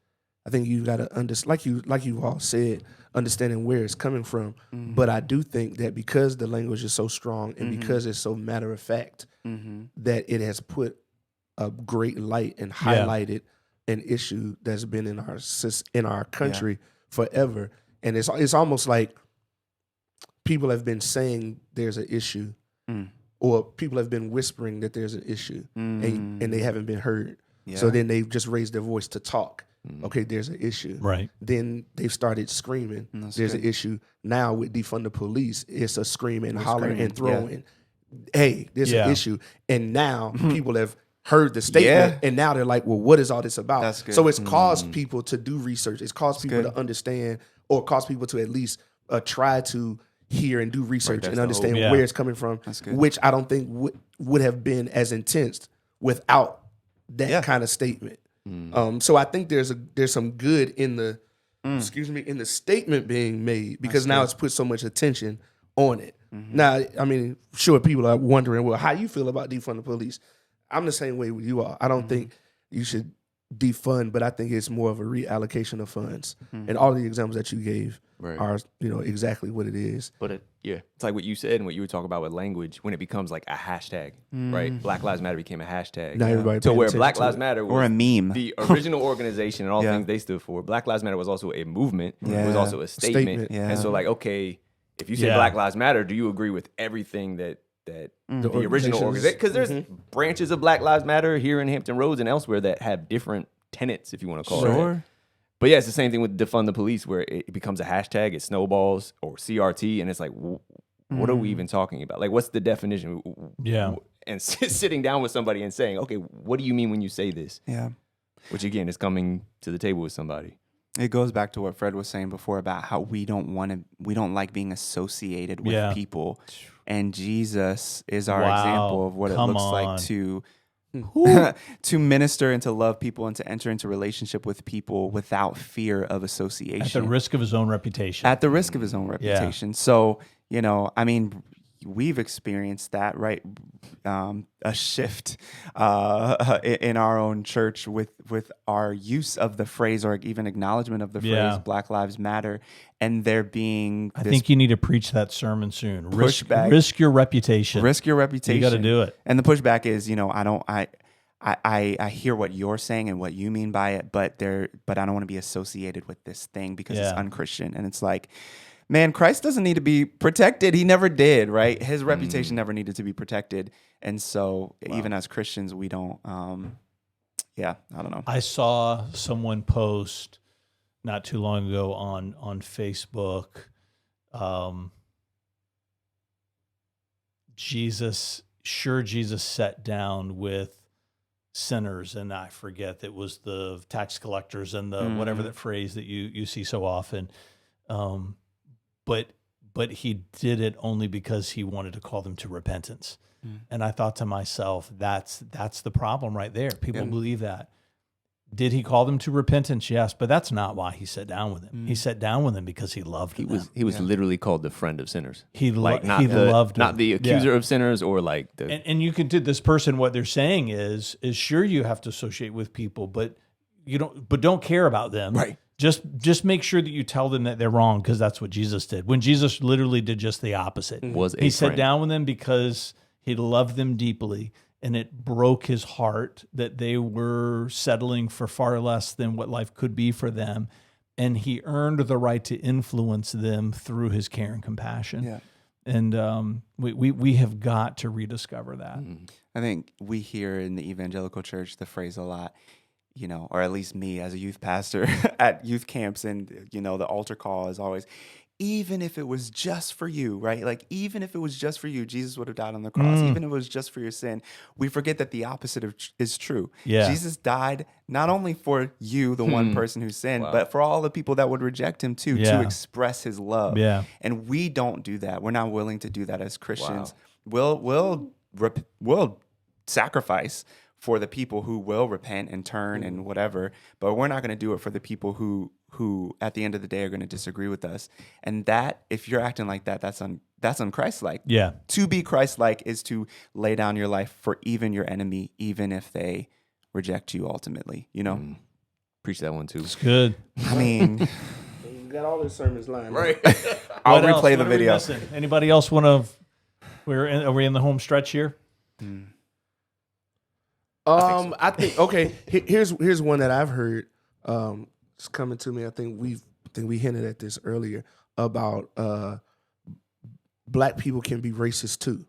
I think you got to understand, like you all said, understanding where it's coming from. But I do think that because the language is so strong and because it's so matter of fact, that it has put a great light and highlighted an issue that's been in our country forever. And it's almost like people have been saying there's an issue, or people have been whispering that there's an issue, and they haven't been heard. Yeah. So then they've just raised their voice to talk. Okay, there's an issue. Right. Then they've started screaming. There's an issue. Now with defund the police, it's a screaming, hollering, and throwing. Hey, there's an issue. And now people have heard the statement, and now they're like, well, what is all this about? That's good. So it's caused people to do research. It's caused people to understand, or caused people to at least try to hear and do research and understand where it's coming from, which I don't think would have been as intense without that kind of statement. So I think there's some good in the in the statement being made, because now it's put so much attention on it. Now, I mean, sure, people are wondering, well, how you feel about defund the police? I'm the same way with you are. I don't think you should defund, but I think it's more of a reallocation of funds. And all of the examples that you gave are, exactly what it is. But it's like what you said and what you were talking about with language, when it becomes like a hashtag, right? Black Lives Matter became a hashtag. Now everybody to where attention Black to Lives it. Matter was Or a meme. the original organization and all things they stood for. Black Lives Matter was also a movement. It was also a statement. Yeah. And so like, okay, if you say Black Lives Matter, do you agree with everything that the original organization? Because there's branches of Black Lives Matter here in Hampton Roads and elsewhere that have different tenets, if you want to call it. But yeah, it's the same thing with defund the police, where it becomes a hashtag, it snowballs, or CRT, and it's like, what are we even talking about? Like, what's the definition? Yeah. And sitting down with somebody and saying, okay, what do you mean when you say this? Yeah. Which again is coming to the table with somebody. It goes back to what Fred was saying before about how we don't like being associated with people. And Jesus is our example of what it looks like to minister and to love people and to enter into relationship with people without fear of association. At the risk of his own reputation. At the risk of his own reputation. So, I mean, we've experienced that, right? A shift in our own church with our use of the phrase, or even acknowledgement of the phrase Black Lives Matter, and there being I think you need to preach that sermon soon. Pushback. Risk your reputation. Risk your reputation. You got to do it. And the pushback is, I hear what you're saying and what you mean by it, but I don't want to be associated with this thing because it's unchristian. And it's like, man, Christ doesn't need to be protected. He never did, right? His reputation never needed to be protected. And so even as Christians, we don't, I don't know. I saw someone post not too long ago on Facebook, Jesus sat down with sinners, and I forget, that was the tax collectors and the whatever that phrase that you see so often. But he did it only because he wanted to call them to repentance. And I thought to myself, that's the problem right there. People believe that. Did he call them to repentance? Yes, but that's not why he sat down with them. He sat down with them because he loved them. He was literally called the friend of sinners. He loved them. Not the accuser of sinners, or like the. And you can do this person. What they're saying is sure, you have to associate with people, but don't care about them. Right. Just make sure that you tell them that they're wrong, because that's what Jesus did. When Jesus literally did just the opposite. He sat down with them because he loved them deeply, and it broke his heart that they were settling for far less than what life could be for them. And he earned the right to influence them through his care and compassion. Yeah. And we have got to rediscover that. I think we hear in the evangelical church the phrase a lot, or at least me as a youth pastor at youth camps, and, the altar call is always, even if it was just for you, right? Like, even if it was just for you, Jesus would have died on the cross. Even if it was just for your sin. We forget that the opposite is true. Yeah. Jesus died not only for you, the one person who sinned, but for all the people that would reject him too, to express his love. Yeah. And we don't do that. We're not willing to do that as Christians. We'll sacrifice for the people who will repent and turn and whatever, but we're not going to do it for the people who at the end of the day are going to disagree with us. And that, if you're acting like that, that's un-Christ-like. Yeah. To be Christ-like is to lay down your life for even your enemy, even if they reject you ultimately, Preach that one too. It's good. I mean, You got all the sermons lined Right. I'll What else? replay What the are we video. missing? Anybody else want to? Are we in the home stretch here? I think okay. Here's one that I've heard. It's coming to me. I think we've think we hinted at this earlier about black people can be racist too.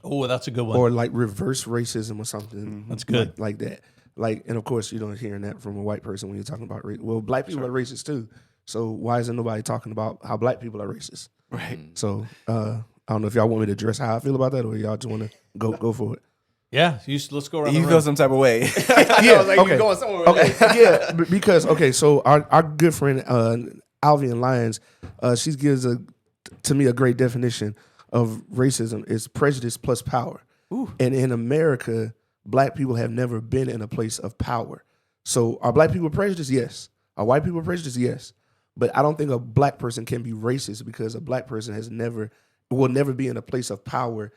Oh, that's a good one. Or like reverse racism or something. That's good. Like that. Like, and of course, you don't hearing that from a white person when you're talking about race. Well, black people are racist too. So why isn't nobody talking about how black people are racist? Right. So I don't know if y'all want me to address how I feel about that, or y'all just want to go for it. Yeah, let's go around. You feel some type of way. Yeah, like okay. you're going somewhere with Okay, that. yeah, because so our good friend Alvian Lyons, she gives to me a great definition of racism is prejudice plus power. Ooh. And in America, black people have never been in a place of power. So are black people prejudiced? Yes. Are white people prejudiced? Yes. But I don't think a black person can be racist because a black person will never be in a place of power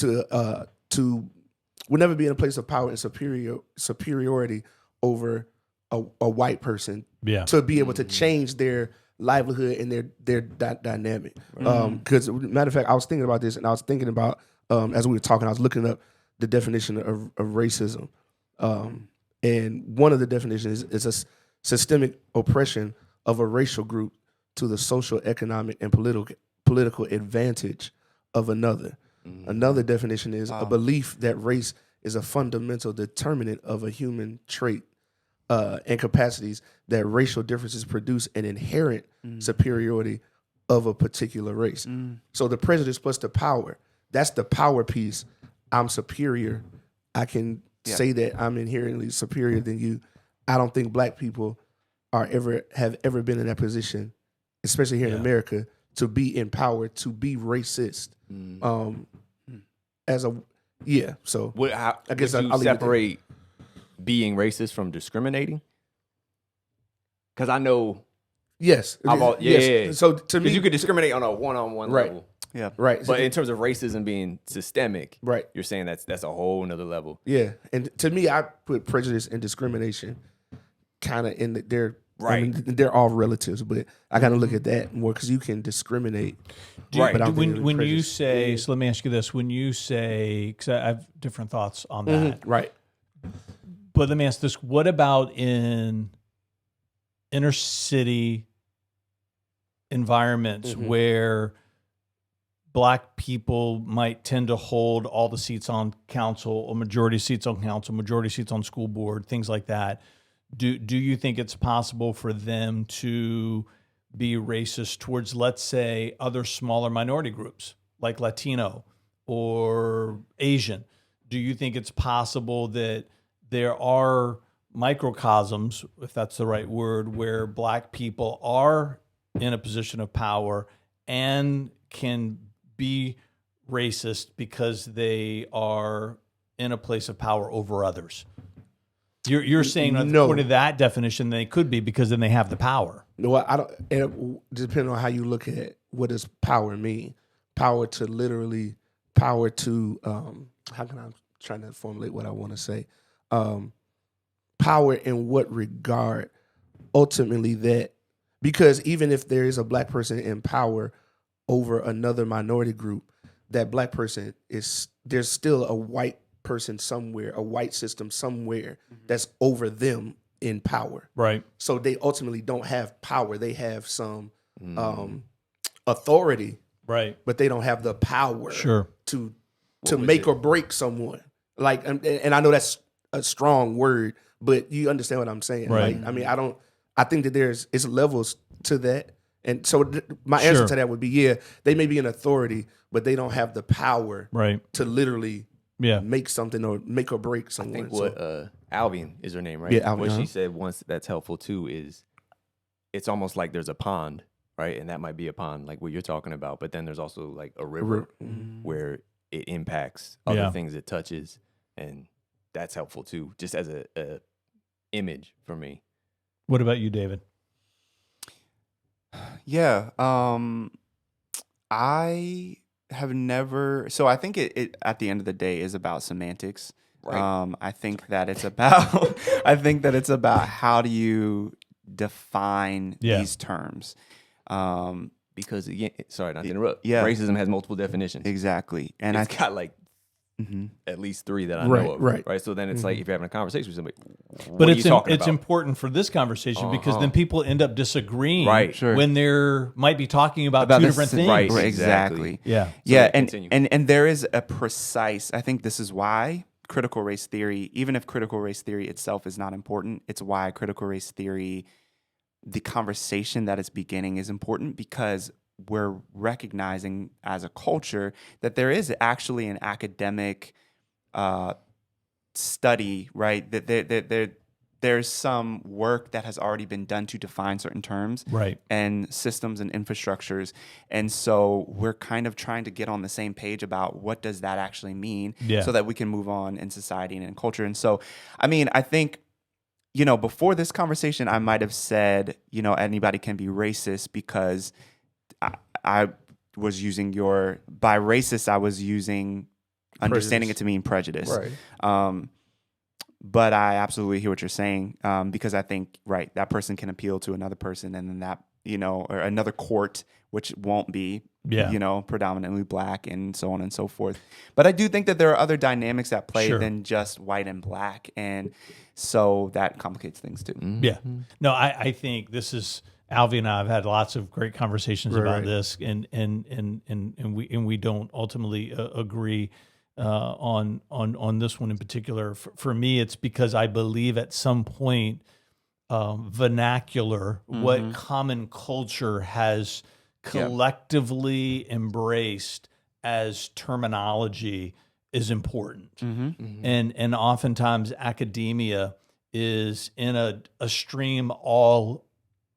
will never be in a place of power and superiority over a white person to be able to change their livelihood and their dynamic. Because matter of fact, I was thinking about this, and I was thinking about as we were talking, I was looking up the definition of racism, and one of the definitions is a systemic oppression of a racial group to the social, economic, and political advantage of another. Another definition is a belief that race is a fundamental determinant of a human trait and capacities that racial differences produce an inherent superiority of a particular race. So the prejudice plus the power, that's the power piece. I'm superior. I can say that I'm inherently superior than you. I don't think black people have ever been in that position, especially here in America, to be empowered, to be racist. So I guess I'll separate being racist from discriminating. Because I know, yes. So to me, you could discriminate on a one-on-one level, Yeah. right? but in terms of racism being systemic, right, you're saying that's a whole nother level. Yeah, and to me, I put prejudice and discrimination kind of in they're right. I mean, they're all relatives, but I kind of look at that more because you can discriminate. When you say, so let me ask you this: when you say, because I have different thoughts on that, right? But let me ask this: what about in inner city environments where black people might tend to hold all the seats on council, or majority seats on council, majority seats on school board, things like that? Do you think it's possible for them to be racist towards, let's say, other smaller minority groups like Latino or Asian? Do you think it's possible that there are microcosms, if that's the right word, where black people are in a position of power and can be racist because they are in a place of power over others? You're saying according to that definition, they could be because then they have the power. No, I don't. And depending on how you look at what does power mean, power to how can I trying to formulate what I want to say? Power in what regard? Ultimately, that because even if there is a black person in power over another minority group, that black person there's still a white person somewhere, a white system somewhere that's over them in power. Right. So they ultimately don't have power. They have some authority. Right. But they don't have the power to make or break someone. Like, and I know that's a strong word, but you understand what I'm saying. Right. Like, I mean, I think that it's levels to that. And so my answer to that would be, they may be an authority, but they don't have the power to literally make something or make or break someone. I think what Alvian is her name, right? Yeah, Alvian. What she said once that's helpful too is it's almost like there's a pond, right? And that might be a pond like what you're talking about, but then there's also like a river where it impacts other things it touches, and that's helpful too, just as a image for me. What about you, David? Yeah, I have never. So I think it at the end of the day is about semantics. Right. I think that it's about. I think that it's about how do you define these terms. Because again, sorry, not to interrupt. Yeah, racism has multiple definitions. Exactly, and it's got like at least 3 that I Right, know of. right. So then it's like if you're having a conversation with somebody, But what are you talking it's about? important for this conversation because then people end up disagreeing Right. Sure. when they're might be talking about two this- different things. right. Exactly. Yeah. So Yeah, continue. and there is a precise. I think this is why critical race theory, even if critical race theory itself is not important, it's why critical race theory, the conversation that it's beginning is important because we're recognizing as a culture that there is actually an academic study, right? That there's some work that has already been done to define certain terms, Right. and systems and infrastructures, and so we're kind of trying to get on the same page about what does that actually mean, Yeah. so that we can move on in society and in culture. And so, I mean, I think, before this conversation, I might have said, anybody can be racist because I was using by racist, I was using understanding it to mean prejudice. Right. But I absolutely hear what you're saying, because I think, that person can appeal to another person, and then that, or another court, which won't be, predominantly black, and so on and so forth. But I do think that there are other dynamics at play than just white and black, and so that complicates things too. Yeah. No, I think this is Alvy and I have had lots of great conversations about this, and we don't ultimately agree on this one in particular. For me, it's because I believe at some point vernacular, what common culture has collectively embraced as terminology is important. And oftentimes academia is in a stream all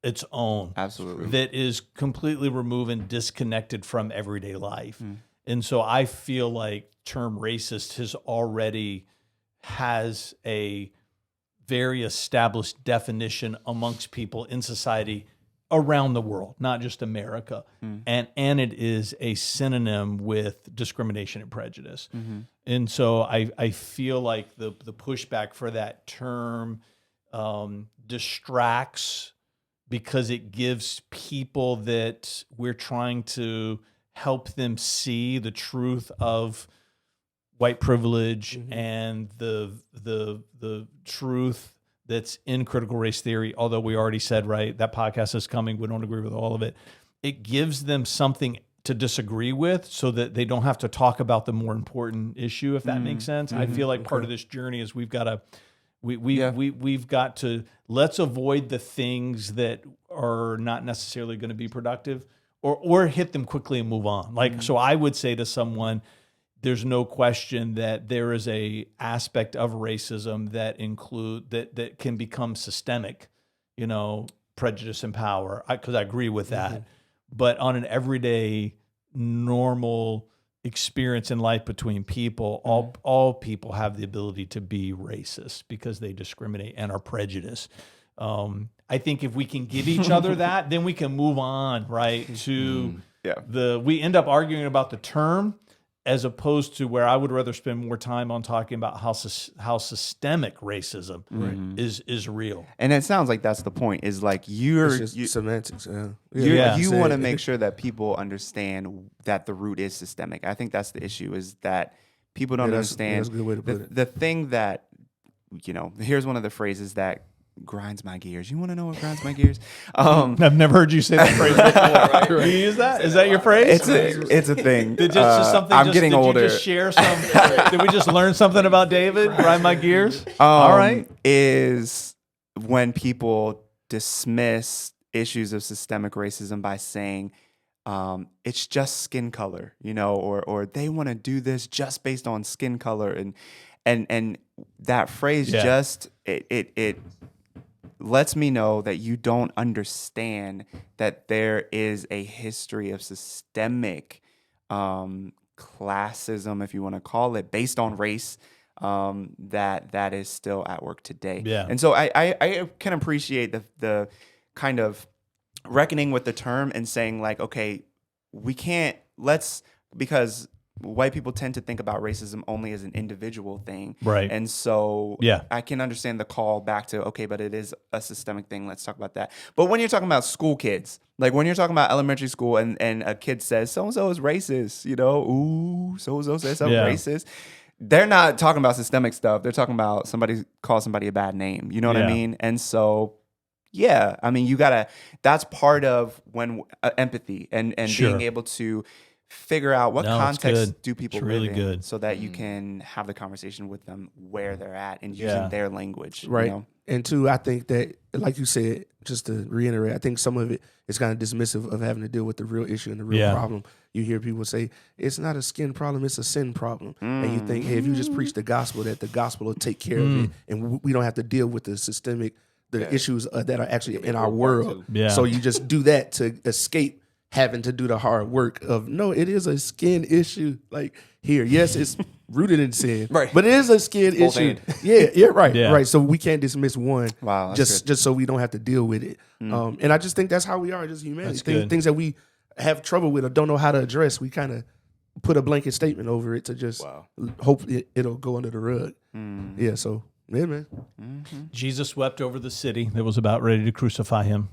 its own. Absolutely. That is completely removed and disconnected from everyday life. And so I feel like term racist has a very established definition amongst people in society around the world, not just America. And it is a synonym with discrimination and prejudice. And so I feel like the pushback for that term distracts because it gives people that we're trying to help them see the truth of white privilege and the truth that's in critical race theory. Although we already said, that podcast is coming. We don't agree with all of it. It gives them something to disagree with so that they don't have to talk about the more important issue, if that makes sense. I feel like part of this journey is we've got to let's avoid the things that are not necessarily going to be productive, or hit them quickly and move on. So I would say to someone, there's no question that there is a aspect of racism that can become systemic, prejudice and power, because I agree with that. But on an everyday, normal experience in life between people, all people have the ability to be racist because they discriminate and are prejudiced. I think if we can give each other that, then we can move on, to we end up arguing about the term as opposed to where I would rather spend more time on talking about how systemic racism is real. And it sounds like that's the point, is like It's just semantics. you want to make sure that people understand that the root is systemic. I think that's the issue, is that people don't understand. That's a good way to put it. The thing that, here's one of the phrases that grinds my gears. You want to know what grinds my gears? I've never heard you say that phrase before. Do you use that? Is that your phrase? It's a thing. Just something. I'm getting older. Did you just share some? Did we just learn something about David? Grind my gears. All right. Is when people dismiss issues of systemic racism by saying it's just skin color, or they want to do this just based on skin color, and that phrase it lets me know that you don't understand that there is a history of systemic classism, if you want to call it, based on race, that is still at work today. Yeah. And so I can appreciate the kind of reckoning with the term and saying, like, okay, we can't, because white people tend to think about racism only as an individual thing. Right. And so I can understand the call back to, okay, but it is a systemic thing. Let's talk about that. But when you're talking about school kids, like when you're talking about elementary school and a kid says, so-and-so is racist, ooh, so-and-so says I'm racist. they're not talking about systemic stuff. They're talking about somebody call somebody a bad name. You know what I mean? And so, yeah, I mean, that's part of when empathy and being able to figure out what context do people live in so that you can have the conversation with them where they're at and using their language. Right. You know? And two, I think that, like you said, just to reiterate, I think some of it is kind of dismissive of having to deal with the real issue and the real problem. You hear people say, it's not a skin problem, it's a sin problem. And you think, hey, if you just preach the gospel, that the gospel will take care of it, and we don't have to deal with the systemic, issues that are actually in our world. So you just do that to escape having to do the hard work of, no, it is a skin issue. Like here, yes, it's rooted in sin, right? But it is a skin issue. Right. So we can't dismiss one, just so we don't have to deal with it. And I just think that's how we are as humanity. Things that we have trouble with or don't know how to address, we kind of put a blanket statement over it to just hope it'll go under the rug. Yeah. So yeah, man. Jesus wept over the city that was about ready to crucify him.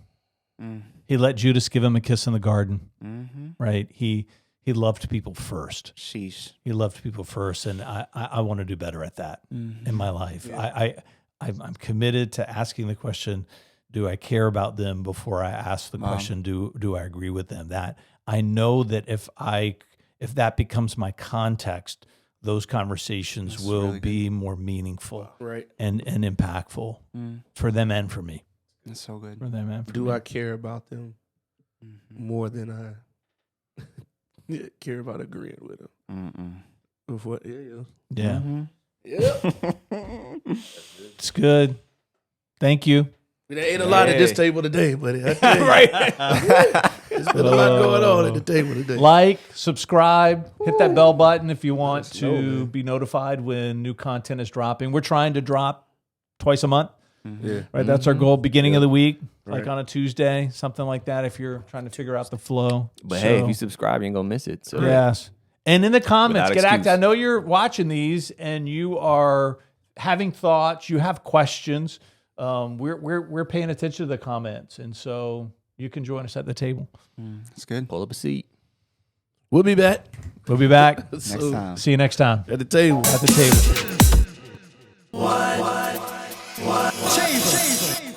He let Judas give him a kiss in the garden, right? He loved people first. Sheesh. He loved people first, and I want to do better at that in my life. Yeah. I'm committed to asking the question, do I care about them before I ask the question, do I agree with them? That I know that if that becomes my context, those conversations will be more meaningful and impactful for them and for me. That's so good. For them and for Do me. I care about them more than I care about agreeing with them? With what? Yeah. It's good. Thank you. We ate a lot at this table today, buddy. Right. There's been a lot going on at the table today. Like, subscribe, hit that bell button if you want to be notified when new content is dropping. We're trying to drop twice a month. Right, that's our goal. Beginning of the week, like on a Tuesday, something like that. If you're trying to figure out the flow, but hey, if you subscribe, you ain't gonna miss it. So. Yes, and in the comments, get active. I know you're watching these and you are having thoughts. You have questions. We're paying attention to the comments, and so you can join us at the table. That's good. Pull up a seat. We'll be back. We'll be back next time. See you next time at the table. At the table. What? Change.